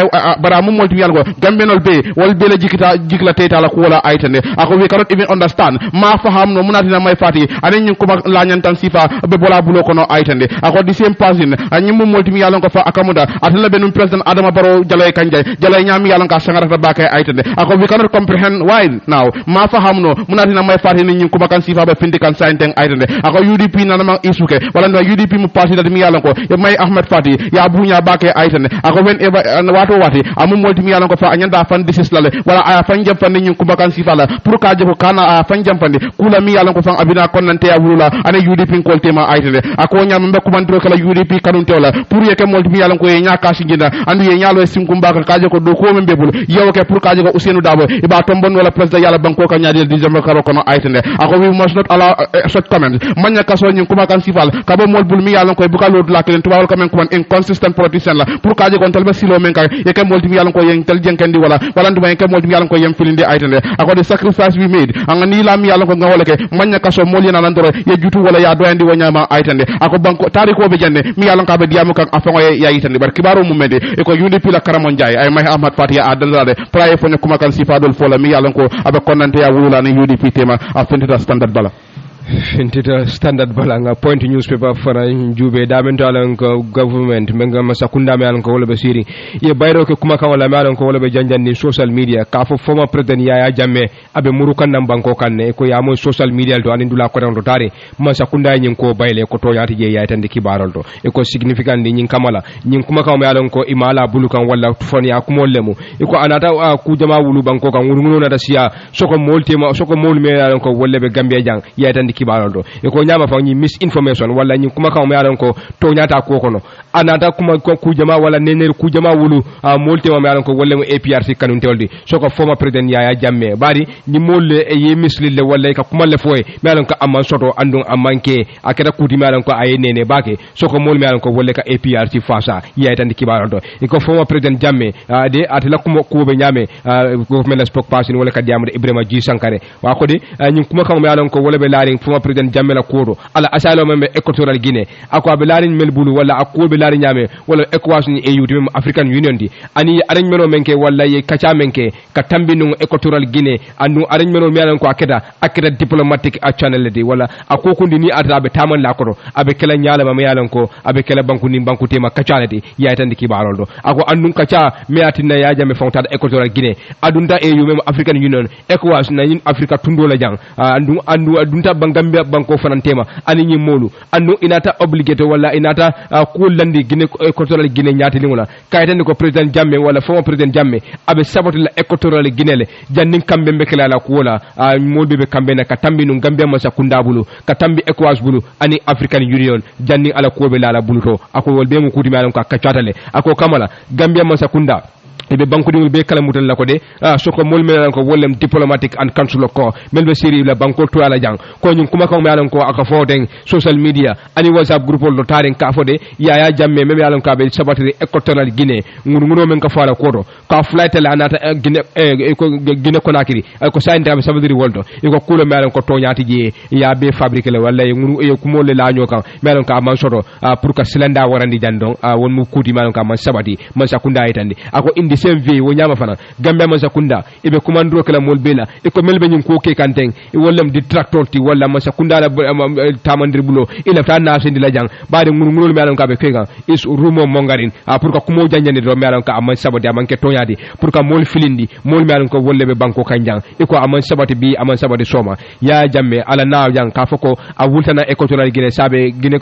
bara mum molti yalgo gambenol be wol be la jikla teta la ko wala aitande ako we cannot even understand ma faham no munatina may fati anen nyin ko la nyantan sifa be bola bulo kono aitande ako the same person anyi mum molti yalon ko fa akamuda atala benum president Adama Barrow jalay kanjay jalay nyami yalon ka sangarata bakay aitande ako we cannot comprehend why now ma faham no munatina may fati ni nyin ko kan sifa be pindi kan sainteng aitande ako UDP nana ma isuke wala no UDP mu parti da mi yalon ko e may Ahmed Fati ya bunya bakay aitande ako wen eba wato wati amum molti mi yalon ko fa anyanda fan disis lale wala aya fan jam fan nyin ko kan sifa la pour ka je ko kana fan jam fan kula mi yalon ko fan abina konnante ya wulula ane UDP ko tema aitande ako nyam be ko mandro kala UDP kanun tewla pour yeke molti mi yalon ko e nyaka singinda andu ye nyalo sinkum bakal ka je ko do ko men bebul yew ke pour ka je ko Usenu Dabo e ba tombon wala president yalla banko ka nyaadel di jamba karo kono aitande ako we must not allow such comments manya kaso nyin kuma kan sifal ka bo mol bul mi yalon ko bu ka lod la kelen tubawol kamen ko inconsistent politician la pour ka je kon talba silo men ka e ke molti mi yalon ko yen tel jenkendi wala nduma ke molti mi yalon ko yem filinde aitande ako the sacrifice we made anga ni la mi yalon ko ngawole ke manya kaso mol yana landoro ye jutu wala ya doyandi wonyama aitande ako banko tariko be jande mi yalon ka be diamu kan afango ya yitande bar kibaro mum mede e ko UDP la karamon jaay ay may Ahmad Fati adalade praye fo ne kuma kan sifadol fola mi yalon ko abe konnante ya wulula ni UDP tema a fentita standard bala fintita standard balanga point newspaper fara jube damento alan ko government menga masakunda me alan ko wala be siri ye bayro ke kuma kan wala me alan ko wala be janjandi social media ka fo former president Yaya Jammeh abe murukan nam banko kanne ko ya mo social media to anindula ko ron tare masakunda nyin ko bayle ko to yati je yaytande kibarol to e ko significant nyin kamala nyin kuma kan me alan ko imala bulukan wala fon ya ko mollemu e ko anata ku jama wulu banko kan wulu na da siya soko moltema soko mol me alan ko wala be Gambia jang yaytande kibarol do e ko nyama fa ni misinformation wala ni kuma kan yaran ko to nyata ko kono anata kuma ko ku jama wala nener ku jama wulu molte ma yaran ko wala mo APRC kanun tewdi so ko former president Yaya Jammeh bari ni molle e ye mislile wala ka kuma le foy yaran ko amman soto andun amanke akeda kuti yaran ko ay nene bake so ko mol yaran ko wala ka APRC fasa yaya tan kibaron do e ko former president Jammeh de atela kuma ko be nyame government spokesperson wala ka diamre Ibrahima G Sankare wa ko de ni kuma kan yaran ko wala be laring former president Jammeh la kuoto ala asalo membe equatorial Guinea ako abe larin melbulu wala ako be larin nyame wala ECOWAS ni EU tim African Union di ani arrangement menke wala ye kacha menke ka tambinu equatorial Guinea andu arrangement mi alan ko akeda diplomatique a channel di wala ako kundi ni ata abe taman la koto abe kala nyala ma yalan ko abe kala banku ni banku tema kacha di ya tan di kibarol do ako andu kacha mi atina ya Jammeh fonta equatorial Guinea adunda EU même African Union ECOWAS na yin Africa tundo la jang andu adunta bangambia banko fanantema ani nyi molu andu inata obligate wala inata ko landi Guinea equatorial Guinea nyati lingula kaytani ko president Jammeh wala former president Jammeh abe sabote la equatorial Guinea le jannin kambe mbekela la ko wala molbe be kambe na katambi no gambia masa kunda bulu katambi ECOWAS bulu ani African Union jannin ala ko be la bulu to ako wolbe mu kuti malon ka kacatale ako kamala gambia masa kunda ebe banko dingul be kala mutal la ko de soko mol mel ko wollem diplomatic and consular ko melbe siri la banko to ala jang ko nyum kuma ko melan ko aka foden social media ani WhatsApp group lo taren ka fode ya Jammeh meme yalan ka be sabatri equatorial Guinea nguno men ka fala ko do ka flight la anata Guinea Conakry ko saynta be sabatri woldo iko kulo melan ko to nyati je ya be fabriquer le wala ngunu e ko mol la nyoka melan ka man soto pour ka silenda warandi jandon won mu kuti melan ka man sabati man sakunda itande ako indi CMV wo nyama fana Gambia man sakunda ibe commandro kala mol bela e ko melbe nyum ko ke kanteng wollam di tractor ti walla man sakunda la tamandir bulo ila ta na sendi la jang baade ngul melan ka be kega is rumo mongarin pour ka kumo janjande do melan ka amman sabati amman ke toñadi pour ka mol filindi mol melan ko wolle be banko kanjang e ko amman sabati bi amman sabati soma ya Jammeh ala na jang ka foko a wultana equatorial Guinea sabe Guinea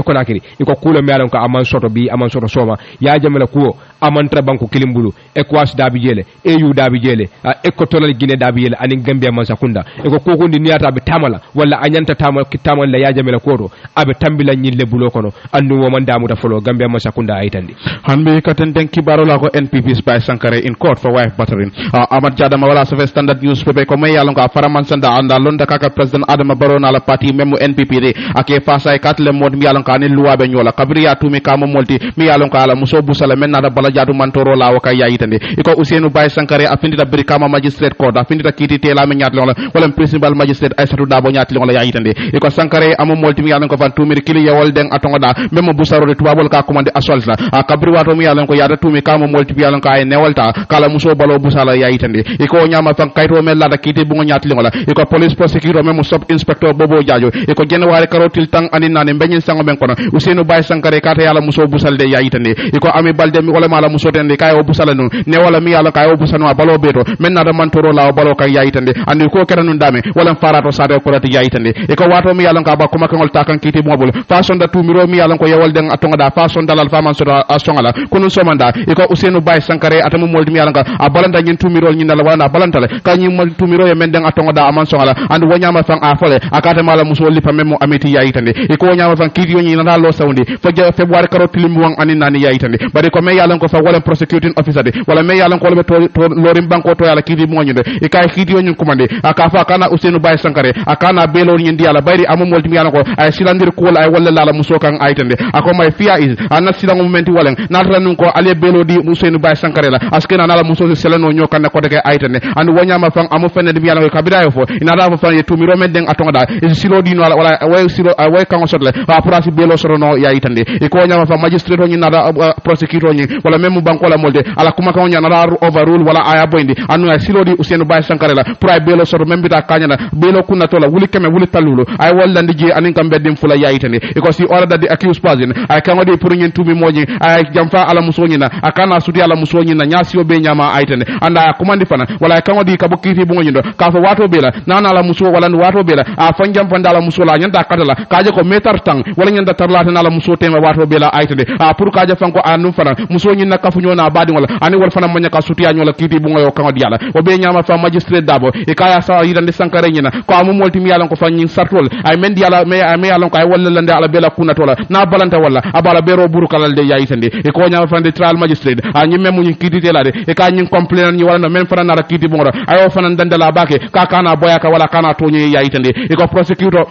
Conakry e ko kulo melan ka amman soto bi amman soto soma ya Jammeh la kuo amantra banko kilimbulu ECOWAS dabi jele EU dabi jele equatorial Guinea dabi jele ani Gambia man sakunda e ko kokundi niyata be tamala walla anyanta tamal la ya Jammeh la koto abe tambila nyille bulo kono andu wo man damu da folo Gambia man sakunda aytandi hanbe katen den kibaro la ko NPP Spy Sankare in court for wife battering Ahmad Jadama wala safe standard news pepe ko may yalon ka faraman sanda anda londa kaka president Adama Barrow na la parti memo NPP de ake fasa e katle mod mi yalon ka ne luwa be nyola kabriya tumi kama molti mi yalon ka ala muso busala men na da bala jadu mantoro la waka yayitande iko Ousainou Baye Sankare afindita Brikama magistrate court afindita kiti tela me nyat lon wala principal magistrate Aissatou Dabo nyat lon la yayitande iko Sankare amo molti mi yalon ko fan tumiri kili yawol den atonga da memo busaro de tubabol ka commande assault la kabri wato mi yalon ko yada tumi kama molti mi yalon ka ay newalta kala muso balo busala yayitande iko nyama fan kayto me la da kiti bungo nyat lon la iko police prosecutor memo sub inspector Bobo Jajo iko January karotil tang anin nane benyin sango men kono Ousainou Baye Sankare kata yala muso busal de yayitande iko ami balde mi wala mala muso tende kay o busala nun ne wala mi yala kay o busano balo beto men na da mantoro la balo kay yayitande andi ko kera nun dame wala farato sade ko rati yayitande iko wato mi yala ka ba kuma kangol takan kiti mobul façon da tumiro mi yala ko yewal den atonga da façon dalal faman so asongala kunu somanda iko Ousainou Baye Sankare atamu moldi mi yala ka a balanda nyin tumiro nyin dala wala balantale ka nyin mol tumiro e men den atonga da aman songala and wonyama fan a fole akata mala muso lipa memo ameti yayitande iko wonyama fan kiti nyin na lo sawndi fo February karotilim wang anin nani yayitande bari ko me yala ko fa wala prosecuting officer de wala me yalla ko to lorim banko to yalla kidi mo nyinde e kay kidi wonyun commande aka fa kana Ousainou Baye Sankare akana belo nyindi yalla bayri amum molti yalla ko ay silandir ko wala ay wala la muso kan aytande ako may fiya is anna silango momenti wala natra nun ko ale belo di Ousainou Baye Sankare la askena nala muso seleno nyokan ko de aytande and wonyama fan amu fenne di yalla ko kabida yo fo ina da fa ye tumiro men den atonga da e silo di no wala way silo way kan sotle a prasi belo sorono ya aytande e ko nyama fa magistrate nyi nada prosecutor nyi wala même banko la molde ala kuma kan nya nada overrule wala aya boyndi anu ay silo di Ousainou Baye Sankare la pour ay belo soro même bita kanyana belo kunna to la wuli keme wuli talulu ay wala ndije anin kam beddim fula yayitande e ko si order di accuse person ay kan wadi pour nyen tumi moji ay jamfa ala musoni na akana sudi ala musoni na nyasi obe nyama aytande anda commande fana wala kan wadi ka bokiti bungo nyindo ka fa wato bela nana ala muso wala wato bela a fanjam fanda ala muso la nyanda katala kaje ko metar tang wala nyanda tarlata na ala muso tema wato bela aytande a pour kaje fanko anu fana muso nyina ka funyo na badi wala ani wal fana manya ka sutiya nyola kiti bungo yo kan wadi ala obe nyama fa magistrate Dabo e kaya sa yidande Sankare nyina ko amu molti mi yalan ko fa nyin sartol ay mendi ala me yalan ko ay wala lande ala bela kuna tola na balanta wala abala bero buru kalal de yayitande e ko nyama fa de trial magistrate a nyi memu nyin kiti telade e ka nyin complain nyi wala no men fana na kiti bungo ay o fana dandala bake ka kana boyaka wala kana tonye yayitande e ko prosecutor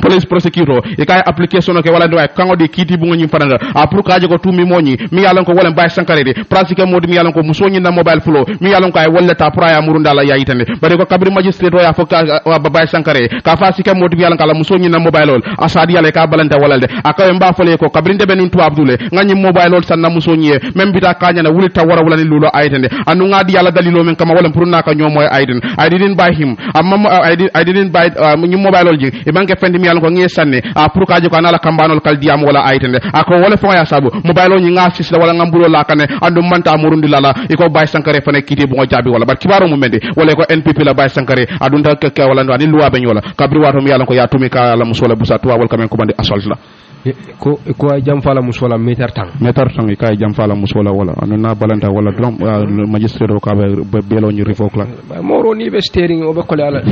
police prosecutor e kay application ke wala ndwa kango de kiti bu ngoni faranga pour kaje ko tumi moñi mi yalon ko wala bay sankare de pratique modi mi yalon ko musoni na mobile flow mi yalon ko ay wala ta pour ya murunda la yayitande bare ko kabri magistrate o ya fokka bay sankare ka fasike modi mi yalon kala musoni na mobile ol asadi yale ka balanta wala de akawe mba fole ko kabri de benun tu abdule ngani mobile ol sanna musoni même bita kanya na wulita wara wala ni lulo ayitande anu ngadi yalla dalilo men kama wala pour naka ñomoy ayiten I didn't buy him I didn't buy ni mobile ol ji e banke fendi yalla ko ngi sanne pour kaje ko anala kambanol kal diam wala aytende ako wala fo ya sabu mobile ni nga sisla wala ngambulo la kane andu manta murundi lala iko bay sankare fane kiti bu ngo jabi wala bar kibaro mu mende wala ko NPP la bay sankare adunta ke wala ndani luwa be nyola kabri wato mi yalla ko ya tumi ka la musola busa tuwa wal kamen ko bande assault la ko ay jam fala musola meter tang kay jam fala musola wala anna balanta wala drum magistrate ko be belo ni revoke la moro ni be steering o be ko ala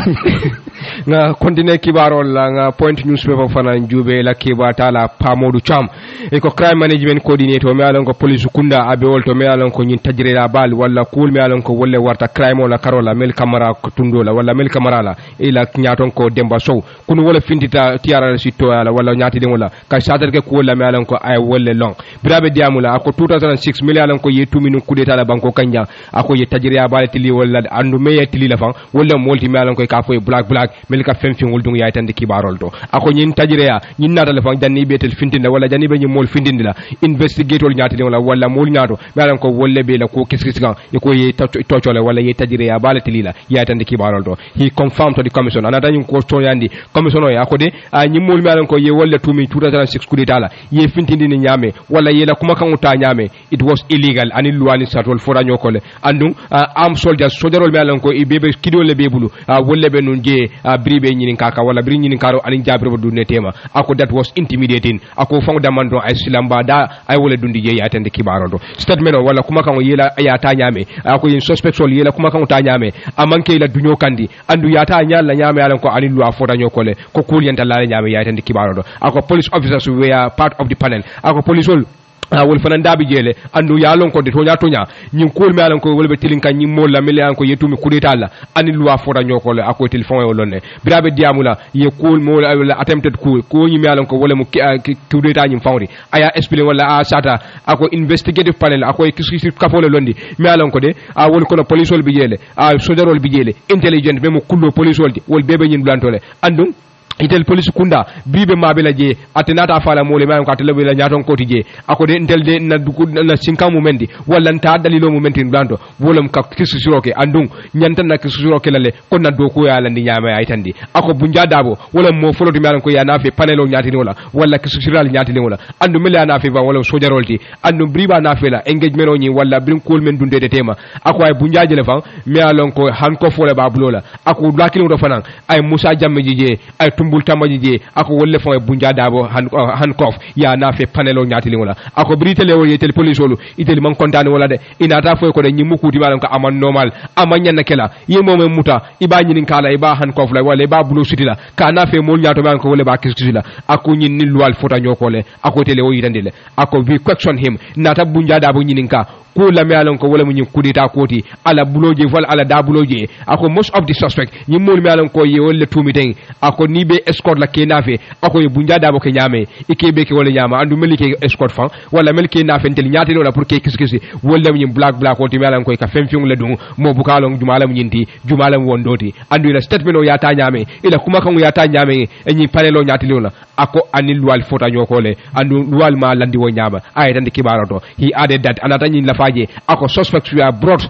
nga continue kibaro la nga point newspaper fana njube la kibata la pamodu cham e ko crime management coordinator me alon ko police kunda abe wolto me alon ko nyin tajire la bal wala cool me alon ko wolle warta crime wala karola mel camera ko tundola wala mel camera la ila nyaton ko demba sow kunu wala findita tiara sito ala wala nyati de wala ka sadar ke ko la me alon ko ay wolle long birabe diamula ako 2006 mil alon ko ye 2 minutes coup d'état la banko kanya ako ye tajire ya bal tili wala andu me ye tili la fan wala multi me alon ko ka fo black mel ka fem fingol dung yaay tan kibarol to ako nyin tajire ya nyin nata la fan janni betel fintinde wala janni be mol findindi la investigator nyaati wala mol nyaato me alon ko wolle be la ko kiskiskan e ko ye tocole wala ye tajire ya bal tili la yaay tan kibarol to he confirmed to the commission anata nyin ko to yandi commission o ya ko de nyi mol me alon ko ye wolle tumi 2006 coup d'état la ye fintindi ni nyame wala ye la kuma kan uta nyame it was illegal ani luwani satol fora nyokole andum am soldiers sojarol me alon ko e bebe kidole be bulu wolle be nun je bribe nyinin kaka wala bri nyinin karo ani jabri bo dunne tema ako that was intimidating ako fango damando ay silamba da ay wala dundi je ya tande kibaro do statement wala kuma kan yela ya ta nyame ako yin suspect sol yela kuma kan ta nyame amanke la dunyo kandi andu ya ta nyalla nyame alon ko ani luwa fora nyokole ko kul yanta la nyame ya tande kibaro do ako police officers were part of the panel ako police ol wol fanan dabi jele andu yalon ko de tonya nyin kol me alon ko wolbe tilin kan nyin molla mele an ko yetumi kudeta la ani loi fota nyoko le ako telephone o lonne birabe diamula ye kol mo attempted coup ko nyi me alon ko wole mu kudeta nyin fawri aya explain wala a sata ako investigative panel ako kiski kafole londi me alon ko de wol ko no police wol bi jele sojarol bi jele intelligent memo kullo police wol di wol bebe nyin blantole andum itel police kunda bibe mabela je atenata fala mole mayon ka telebe la nyaton koti je akode intel de na duku na sinka mumendi wala nta dalilo mumenti blando wolam ka kisu siroke andung nyanta na kisu siroke lale kon na doko ya la ndi nyama ya itandi ako bunja dabo wala mo foloti mayon ko ya nafi panelo nyati ni wala kisu siral nyati ni wala andu mele ya nafi ba wala sojarolti andu briba nafi la engagement oni wala brin kol men dunde de tema ako ay bunja jele fan me alon ko hanko fole ba bulola ako lakini do fanan ay musa jamme je ay tumbul tamaji je ako wolle fon e bunja dabo hankof ya na fe panelo nyatili wala ako britele wo yetel police wolu itel man kontane wala de inata fo ko de nyimu kuti malan ko aman normal amanya na kela yemo men muta iba nyinin kala iba hankof la wala iba bulo sutila ka na fe mol nyato man ko wala ba kisutila ako nyin ni luwal fota nyokole ako tele wo yitandile ako we question him nata bunja dabo nyinin ka ko la mealon ko wala mu nyin kudita koti ala buloje wala ala da buloje ako most of the suspect nyi mol mealon ko ye wala tumi ten ako ni be escort la ke nafe ako ye bunja dabo ke nyame ikebe ke wala nyama andu melike escort fan wala melike nafe tel nyaati wala pour ke kiskisi wala mu nyin black ko ti mealon ko ka fem fiung le dum mo bukalon jumala mu nyinti jumala mu wondoti andu ila statement o yata nyame ila kuma kan yata nyame enyi panelo nyaati wala ako anil wal fota nyokole andu wal ma landi wo nyama ay tan de kibarato he added that anata nyin la ako suspects were brought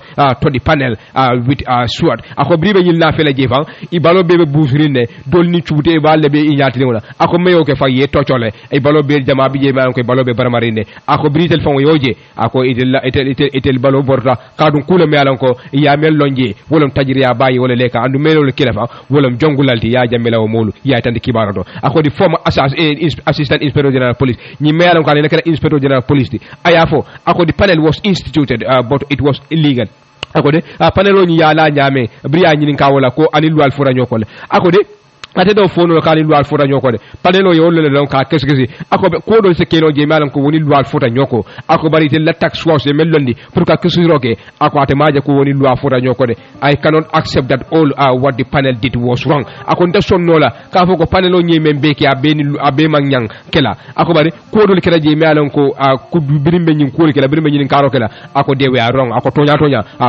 to the panel with sword ako bribe nyil na fele jefan ibalo bebe bousrine dolni chute ba lebe inyati wala ako meyo ke fa ye tocole e balo be jama bi je man ko balo be barmarine ako britel fon yoje ako etel balo borta kadun kula me alan ko ya mel lonje wolum tajriya bayi wala leka andu melo le kilafa wolum jongulalti ya jamela o molu ya tande kibarato ako di former assistant inspector general police ni me alan ko ne kala inspector general police ayafo ako di panel was instituted but it was illegal akode panel oni yala nyame briya nyinin ka wala ko anil wal fura nyokole akode ate do fono ka ni lual fota nyoko de padelo yo le don ka kesi ako ko do se keno je malam ko woni lual fota nyoko ako bari te la tax was e melondi pour ka kesi roke ako ate maje ko woni lual fota nyoko de I cannot accept that all what the panel did was wrong ako nda sonnola ka fo ko panelo nyeme mbeki abe manyang kela ako bari ko do kera je malam ko ku birimbe nyin ko kela birimbe nyin karo kela ako de we are wrong ako tonya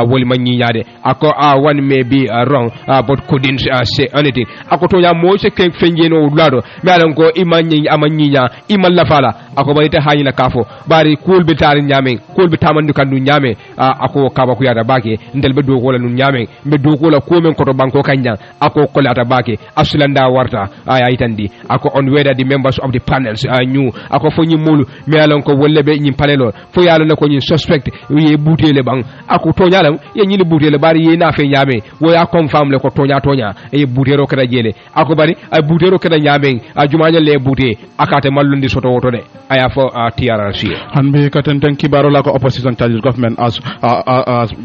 woli manyi nyade ako one may be wrong but couldn't say anything ako tonya mo se ken fenjeno lado mi alan ko imanyi amanyinya imal la fala ako bayta hayina kafo bari kul be tar nyame kul be tamandu kandu nyame ako kaba ku yada bake ndel be do ko la nun nyame be do ko la ko men ko to banko kanya ako ko lata bake asulanda warta ay tandi ako on whether the members of the panels knew ako fo nyimulu mi alan ko wolle be nyim panelo fo yalla na ko nyi suspect ye butele bang ako to nyalam ye nyili butele bari ye na fe nyame wo ya confirm le ko tonya e butero kada jele ako bari ay butero kada nyame jumanya le bute akate mallundi soto woto de aya fo TRRC hanbe katen kibaro la ko opposition charges government as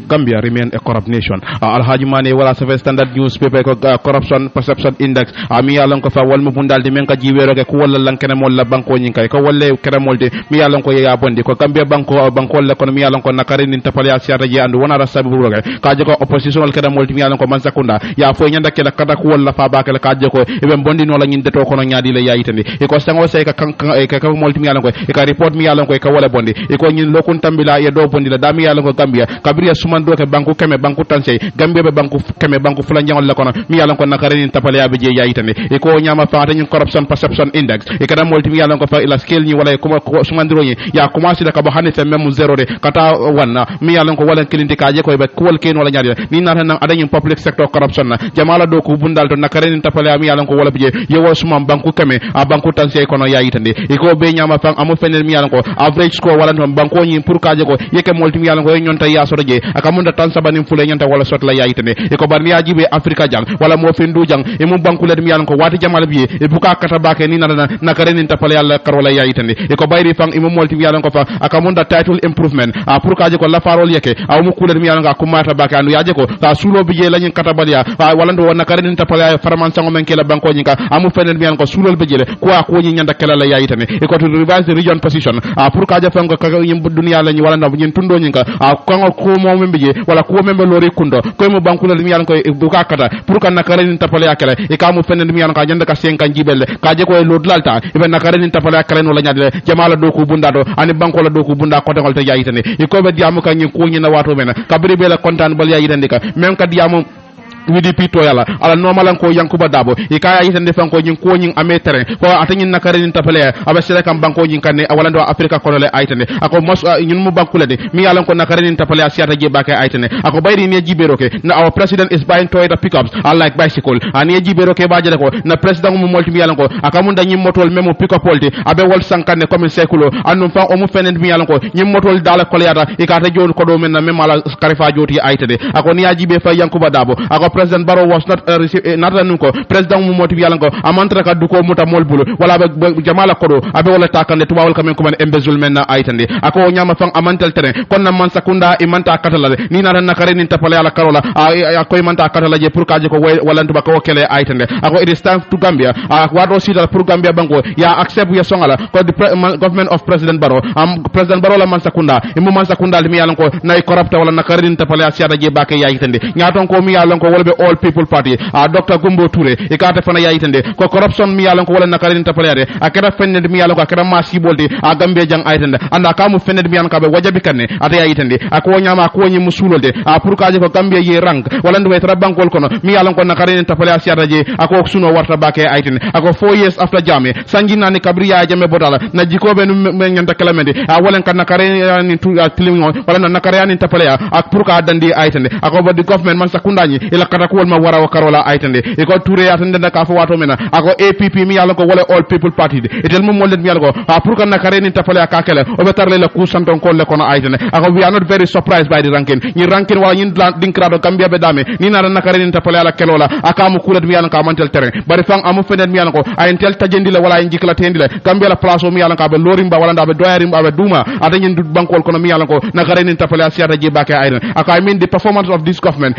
Gambia remain a corrupt nation alhaji mane wala sa standard newspaper ko corruption perception index mi yalon ko fa wal mu bundal de men ka jiwero ke ko wala lankene mol la banko nyin kay ko walle kere molde mi yalon ko ya bondi ko Gambia banko la ko mi yalon ko nakare nin tapale ya siata je andu wona rasabu roge ka je ko opposition kere molde mi yalon ko man sakunda ya fo nyanda ke kada ko wala fa bakale ka je ko e bondi no la nyin deto kono nyaadi le yayitande e ko sango sey ka ka molti mi yalon ko e ka report mi yalon ko e ka wala bondi e ko nyin lokun tambila e do bondi la dami yalon ko Gambia kabriya sumando ke banku keme banku tansey Gambia be banku keme banku fulan jangol la kono mi yalon ko nakare ni tapale ya be je yayitande e ko nyama faata nyin corruption perception index e ka molti mi yalon ko fa ila scale ni wala ko sumandiro ni ya commencé da ka ba hanete même zéro de kata wanna mi yalon ko wala kilinti ka je ko be ko wal ken wala nyaadi ni na tan adañum public sector corruption na jamala do ko bundal to nakare ni tapale ya mi yalon ko wala bije yewo suma banku keme a banku tanse kono yayitande e ko be nyama fam amu fenel mi yalon ko average score wala ton banko nyi pour kaje ko yeke molti mi yalon ko nyonta ya so je aka munda tan sabani fule nyonta wala sot la yayitande e ko barni aji be afrika jang wala mo fendu jang e mu banku le mi yalon ko wati jamal bi e buka kata bake ni na nakare ni tapale yalla kar wala yayitande e ko bayri fam imu molti mi yalon ko fa aka munda title improvement a pour kaje ko la farol yeke aw mu kuler mi yalon ko mata bake anu yaje ko ta sulo bi je la nyin kata balia wala ndo nakare ni tapale farman sango men kela banko nyika amu fenel mi ko sulol be jele ko nyi nyanda kala la yayitane e ko to revise the region position pour ka jafan ko yim dunya la nyi wala ndaw nyin tundo nyinka ko mo membe je wala ko membe lori kundo ko mo banku la mi yan ko bu ka kata pour ka nakare ni tapale akale e ka mu fenel mi yan ka nyanda ka senkan jibelle ka je ko lod lalta e be nakare ni tapale akale no la nyaade jamala do ko bunda do ani banko la do ko bunda ko tangol te yayitane e ko be diamu ka nyi ko nyi na wato mena kabri be la kontan bal yayitande ka même ka diamu WDP to yala ala normalan ko yankuba dabo e kaya yitande fan ko nyin ko nyin ame terrain ko atanyin nakare ni tapale aba sere kam banko nyin kanne wala ndo afrika ko le aytane ako mos nyin mu banku le de mi yalan ko nakare ni tapale asiata je bakay aytane ako bayri ni jibero ke na our president is buying Toyota pickups unlike bicycle ani jibero ke baje ko na president mu multi mi yalan ko akamun da nyim motol memo pickup polti abe wol sankanne comme sekulo annum fa o mu fenen mi yalan ko nyim motol dala ko yata e ka ta joni ko do men na memala karifa joti aytane ako ni jibe fa yankuba dabo ako President Barrow was not ko president mu motive yalan ko amantra ka duko muta molbulu wala be jamala kodo abe wala takande to wawal kamen ko man embezzlement na aytande ako nyama fang amantel terrain kon na man sakunda e manta katala ni na nakare ni tapale ala karola ko manta katala je pour kaje ko wala ntuba ko kele aytande ako it is time to Gambia wado sidal pour Gambia banko ya accept ya songala ko the government of President Barrow President Barrow la man sakunda e mu man sakunda mi yalan ko nay corrupt wala nakare ni tapale asiata je bake ya aytande nyaton ko mi yalan ko be all people party Dr. Gumbo Touré e kata fana yayitande ko corruption mi yalan ko wala nakare ni tapalade akara fenne mi yalan ko akara masi bolde a Gambia jang ayitande anda kamu fenne mi yalan ko be wajabi kanne ata yayitande ako nyama ko nyi musulolde pour kaje ko Gambia ye rank wala ndo wetra bankol kono mi yalan ko nakare ni tapale asiata je ako suno warta bake ayitande ako 4 years after jame sanjina ni kabriya jame bodala na jikobe no nyanta kalamende wala kan nakare ni tilingo wala nakare ni tapale ak pour ka dandi ayitande ako bodi government man sakundani ila kata ko ma wara karola aytande e ko Touré atande da ka fo wato mena ako APP mi yalla ko wala all people party etel mum mollet mi yalla ko pour kan nakare ni tapale akakele o be tarle la ku santon ko le kono aytande ako we are not very surprised by the ranking ni ranking wala ni dinkrado Gambia be dame ni na nakare ni tapale ala kelola akamu kulat mi yalla ka mantel terrain bari fang amu fenen mi yalla ko ay tel tajendi la wala jikla tendi la Gambia la place o mi yalla ka be lorimba wala nda be doyarimba be duma adanyen du bankol kono mi yalla ko nakare ni tapale asiata je bakay ayten ako I mean the performance of this government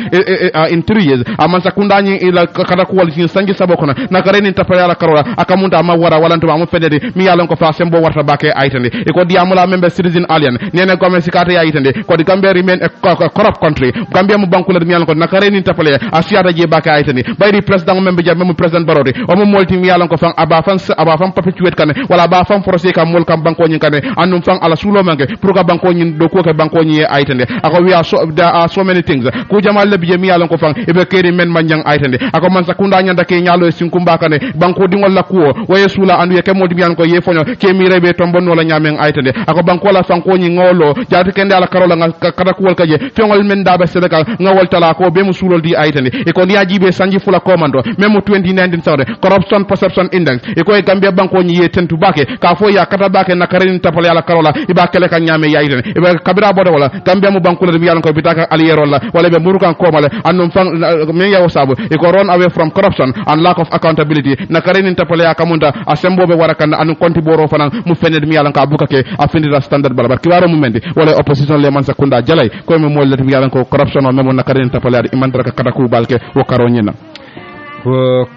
in 3 years amansa kundanyi ila kata ko wal sanji sabo kono na kare ni tapaya la karola akamunta ma wara walanto ma fedede mi yalon ko fa sembo warta bake aitande e ko diamula membe citizen alien nene ko men sikata ya aitande ko di Gambia remain a corrupt country Gambia mu banku la mi yalon ko na kare ni tapale asiata je bake aitande bayri president membe jam membe president barodi o mo molti mi yalon ko fan aba fan perpetuate kan wala ba fan forcé kam mol kam banko nyin kan andum fan ala sulo manke pour ka banko nyin do ko ke banko nyi aitande ako we are so many things ku jamal le bi mi yalon ko fan e be keri men manjang aitande ako man sakunda nyanda ke nyalo sinkumba kan banko dingol la kuo waye sula andu ke modi mi ko ye fonyo ke mi rebe tombono la nyamen aitande ako banko la fan ko nyi ngolo jaati kende ala karola kata kuwol kaje fiongol men dabe sedaka ngawol tala ko be mu sulol di aitande e ko ni ajibe sanji fula commando même 2019 sawde corruption perception index e ko e Gambia banko nyi ye tentu bake ka fo ya kata bake na karin tapale ala karola iba kele kan nyame ya aitande iba kabira bodo wala Gambia mu banko le mi yalan ko bitaka aliyero la wala be murukan komale annum fan men ya wasabu e ko run away from corruption and lack of accountability na karin tapale ya kamunta asembo be warakan anu konti boro fanan mu fened mi yalan ka bukake afindira standard bala barki waro mu mendi wala opposition le man sakunda jalay ko me molle mi yalan ko corruption o memo na karin tapale ya imandra ka kadaku balke wo karonyina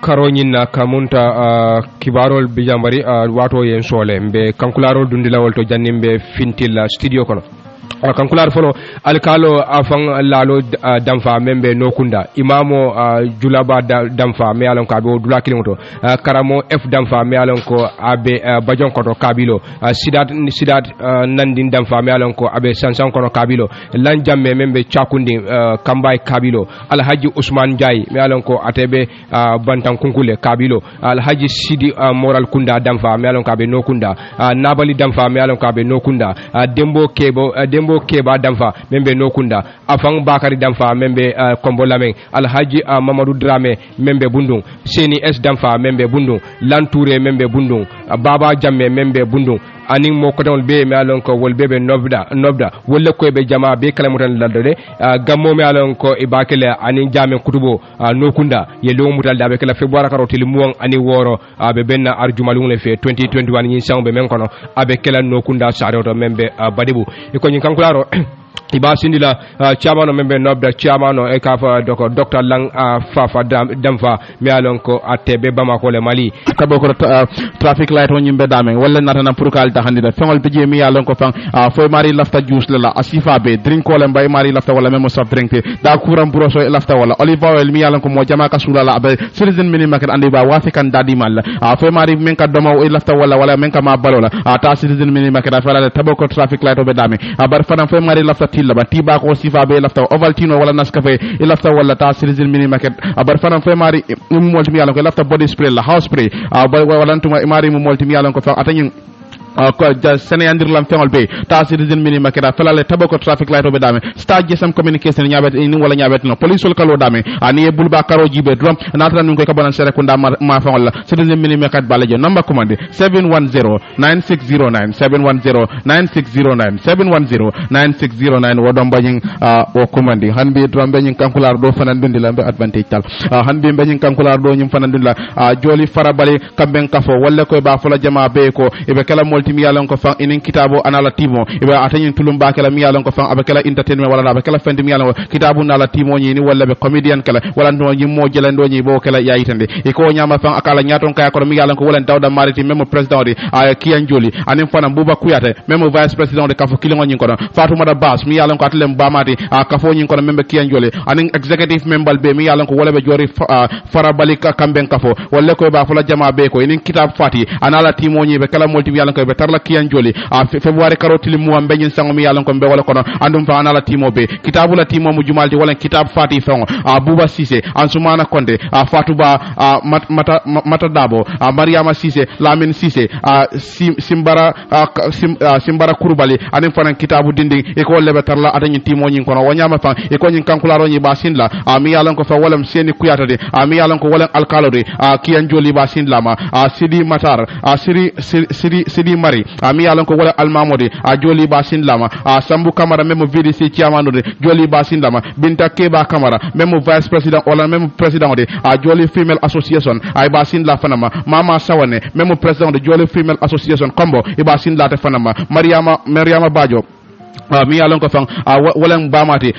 karoñinna kamunta kibarol bijambari wato yen sole mbe kankularol dundilawol to jannimbe fintilla studio kono kankular folo alkalo afan lalo damfa membe nokunda imamo julaba damfa me alon ko abe dula kilimoto karamo f damfa me alon ko abe bajon koto kabilo sidat nandin damfa me alon ko abe sansan kono kabilo lan jamme membe chakundi kambay kabilo alhaji usman jay me alon ko atebe bantan kunkule kabilo alhaji sidi moral kunda damfa me alon ko abe nokunda nabali damfa me alon ko abe nokunda dembo keba damfa membe nokunda afang bakari damfa membe kombo lamen alhaji mamadou drame membe bundung seni s damfa membe bundung lantouré membe bundung baba jamme membe bundung aning mo ko don be me alon ko wol bebe nobda wolle ko be jama be kala mutan ladde gammo me alon ko ibakele aning jame kutubo nokunda ye lo mutal dabe kala february karotil muwan ani woro be benna arjumalung le fe 2021 yin sangbe men kono abe kala nokunda sare to membe badibu e ko nyin kankularo iba sindila chairman membe nobda chairman e kafa doko docteur lang fafa damfa mi alon ko atebe bamako le mali kabo ko traffic light on yimbe dame wala natana pour kal taxandida fengol bije mi alon ko fang fo mari lafta juice la asifa be drink ko le mbay mari lafta wala même soft drink da kuram broso lafta wala olive oil mi alon ko mo jama ka sula la be citizen mini market andi ba wafi kan dadi mal fo mari men ka domo lafta wala men ka ma balola ta citizen mini market afala tabo ko traffic light be dame bar fanam fo mari lafta tilla ba tiba ko sifa be lafta ovaltino wala naskafe lafta wala ta citizen mini market bar fanam fo mari multi mi alon ko lafta body spray la house spray wala tuma mari multi mi alon ko fa atanyin ko seneyandir lam fengol be ta citizen mini makeda felale tabako traffic light be dame stage some communication nyabet ni wala nyabet no police wol kalo dame ani e bulba karo jibe drum natra nun ko ka banan sere ko nda ma fengol la citizen mini maket balaje number commande 7109609 7109609 wodom bañing o commande hanbi drum bañing kankular do fanan dundi lambe advantage tal hanbi bañing kankular do nyum fanan dundla joli farabali kamben kafo wala ko ba fula jama be ko e be kala mi yalon ko fan inin kitabo anala timo iba atanyin tulum ba kala mi yalon ko fan abakala entertainment wala abakala fendi mi yalon kitabu nala timo ni wala be comedian kala wala no nyi mo jelando nyi bo kala yayitande e ko nyama fan akala nyaton kaya ko mi yalon ko wala dawda mariti même president de kiyan joli anin fana buba kuyate même vice president de kafo kilingo nyi ko fatou mada bas mi yalon ko atlem bamati kafo nyi ko même kiyan joli anin executive member be mi yalon ko wala be jori farabali kamben kafo wala ko ba fula jama be ko inin kitab fati anala timo nyi be kala multi mi yalon ko be tarla kiyan joli february karotili mu ambe nyin sango mi yalon ko be wala kono andum fa anala timo be kitabu la timo mu jumalti wala kitab fati fango buba sise ansumana konde fatuba mata dabo mariama sise lamin sise simbara kurbali anin fanan kitabu dinding e ko lebe tarla adanyin timo nyin kono wanyama fa e ko nyin kankularo nyi basinla mi yalon ko fa wala seni kuyata de mi yalon ko wala alkalode kiyan joli basinla ma sidi matar sidi mari mi yalon ko wala almamode joli basin lama sambu kamara même VDC chairman de joli basin lama binta keba kamara même vice president wala même president de joli female association ay basin la fanama mama sawane même president de joli female association kombo e basin la te fanama mariama bajo mi yalon ko fang walang bamati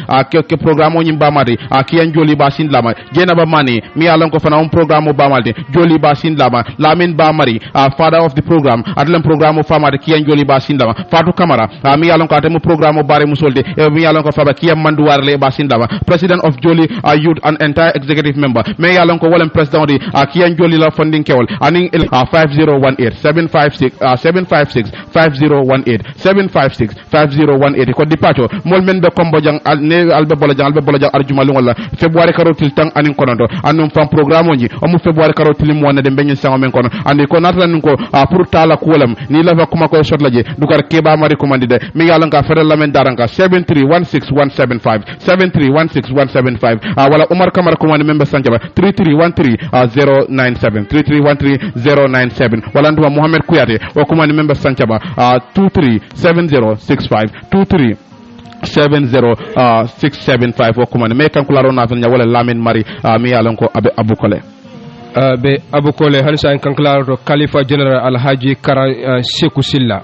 ke programme nyim bamati kiyan joli ba sin lama jena ba mani mi yalon ko fana on programme bamati joli ba sin lama lamin ba mari father of the program adlam programme famati kiyan joli ba sin lama Fatou Camara mi yalon ko atemu programme bare musolde mi yalon ko faba kiyan mandu warle ba sin lama president of joli youth and entire executive member mi yalon ko walang president di kiyan joli la funding kewol aning 5018 756 5018 756 5018 ko dipacho mol men be kombo jang ne albe bola jang arjuma lu wala february karotil tang anin konondo annum fam programme ji o mu february karotil mo wonde be nyen sango men kono andi ko natran ko pour tala kulam ni la fa kuma ko sotlaje dukar keba mari commandide mi yalla nga fere lamen daranka 7316175 7316175 wala Omar Kamara commande membe sanjaba 3313097 3313097 wala nduma Mohamed Kuyate o commande membe sanjaba 237065 2370 okumane me kan kula rona tan wala lamin mari mi yalan ko abe abukole be abukole halisa en kan kula ro Khalifa General Alhaji Kara Sekou Silla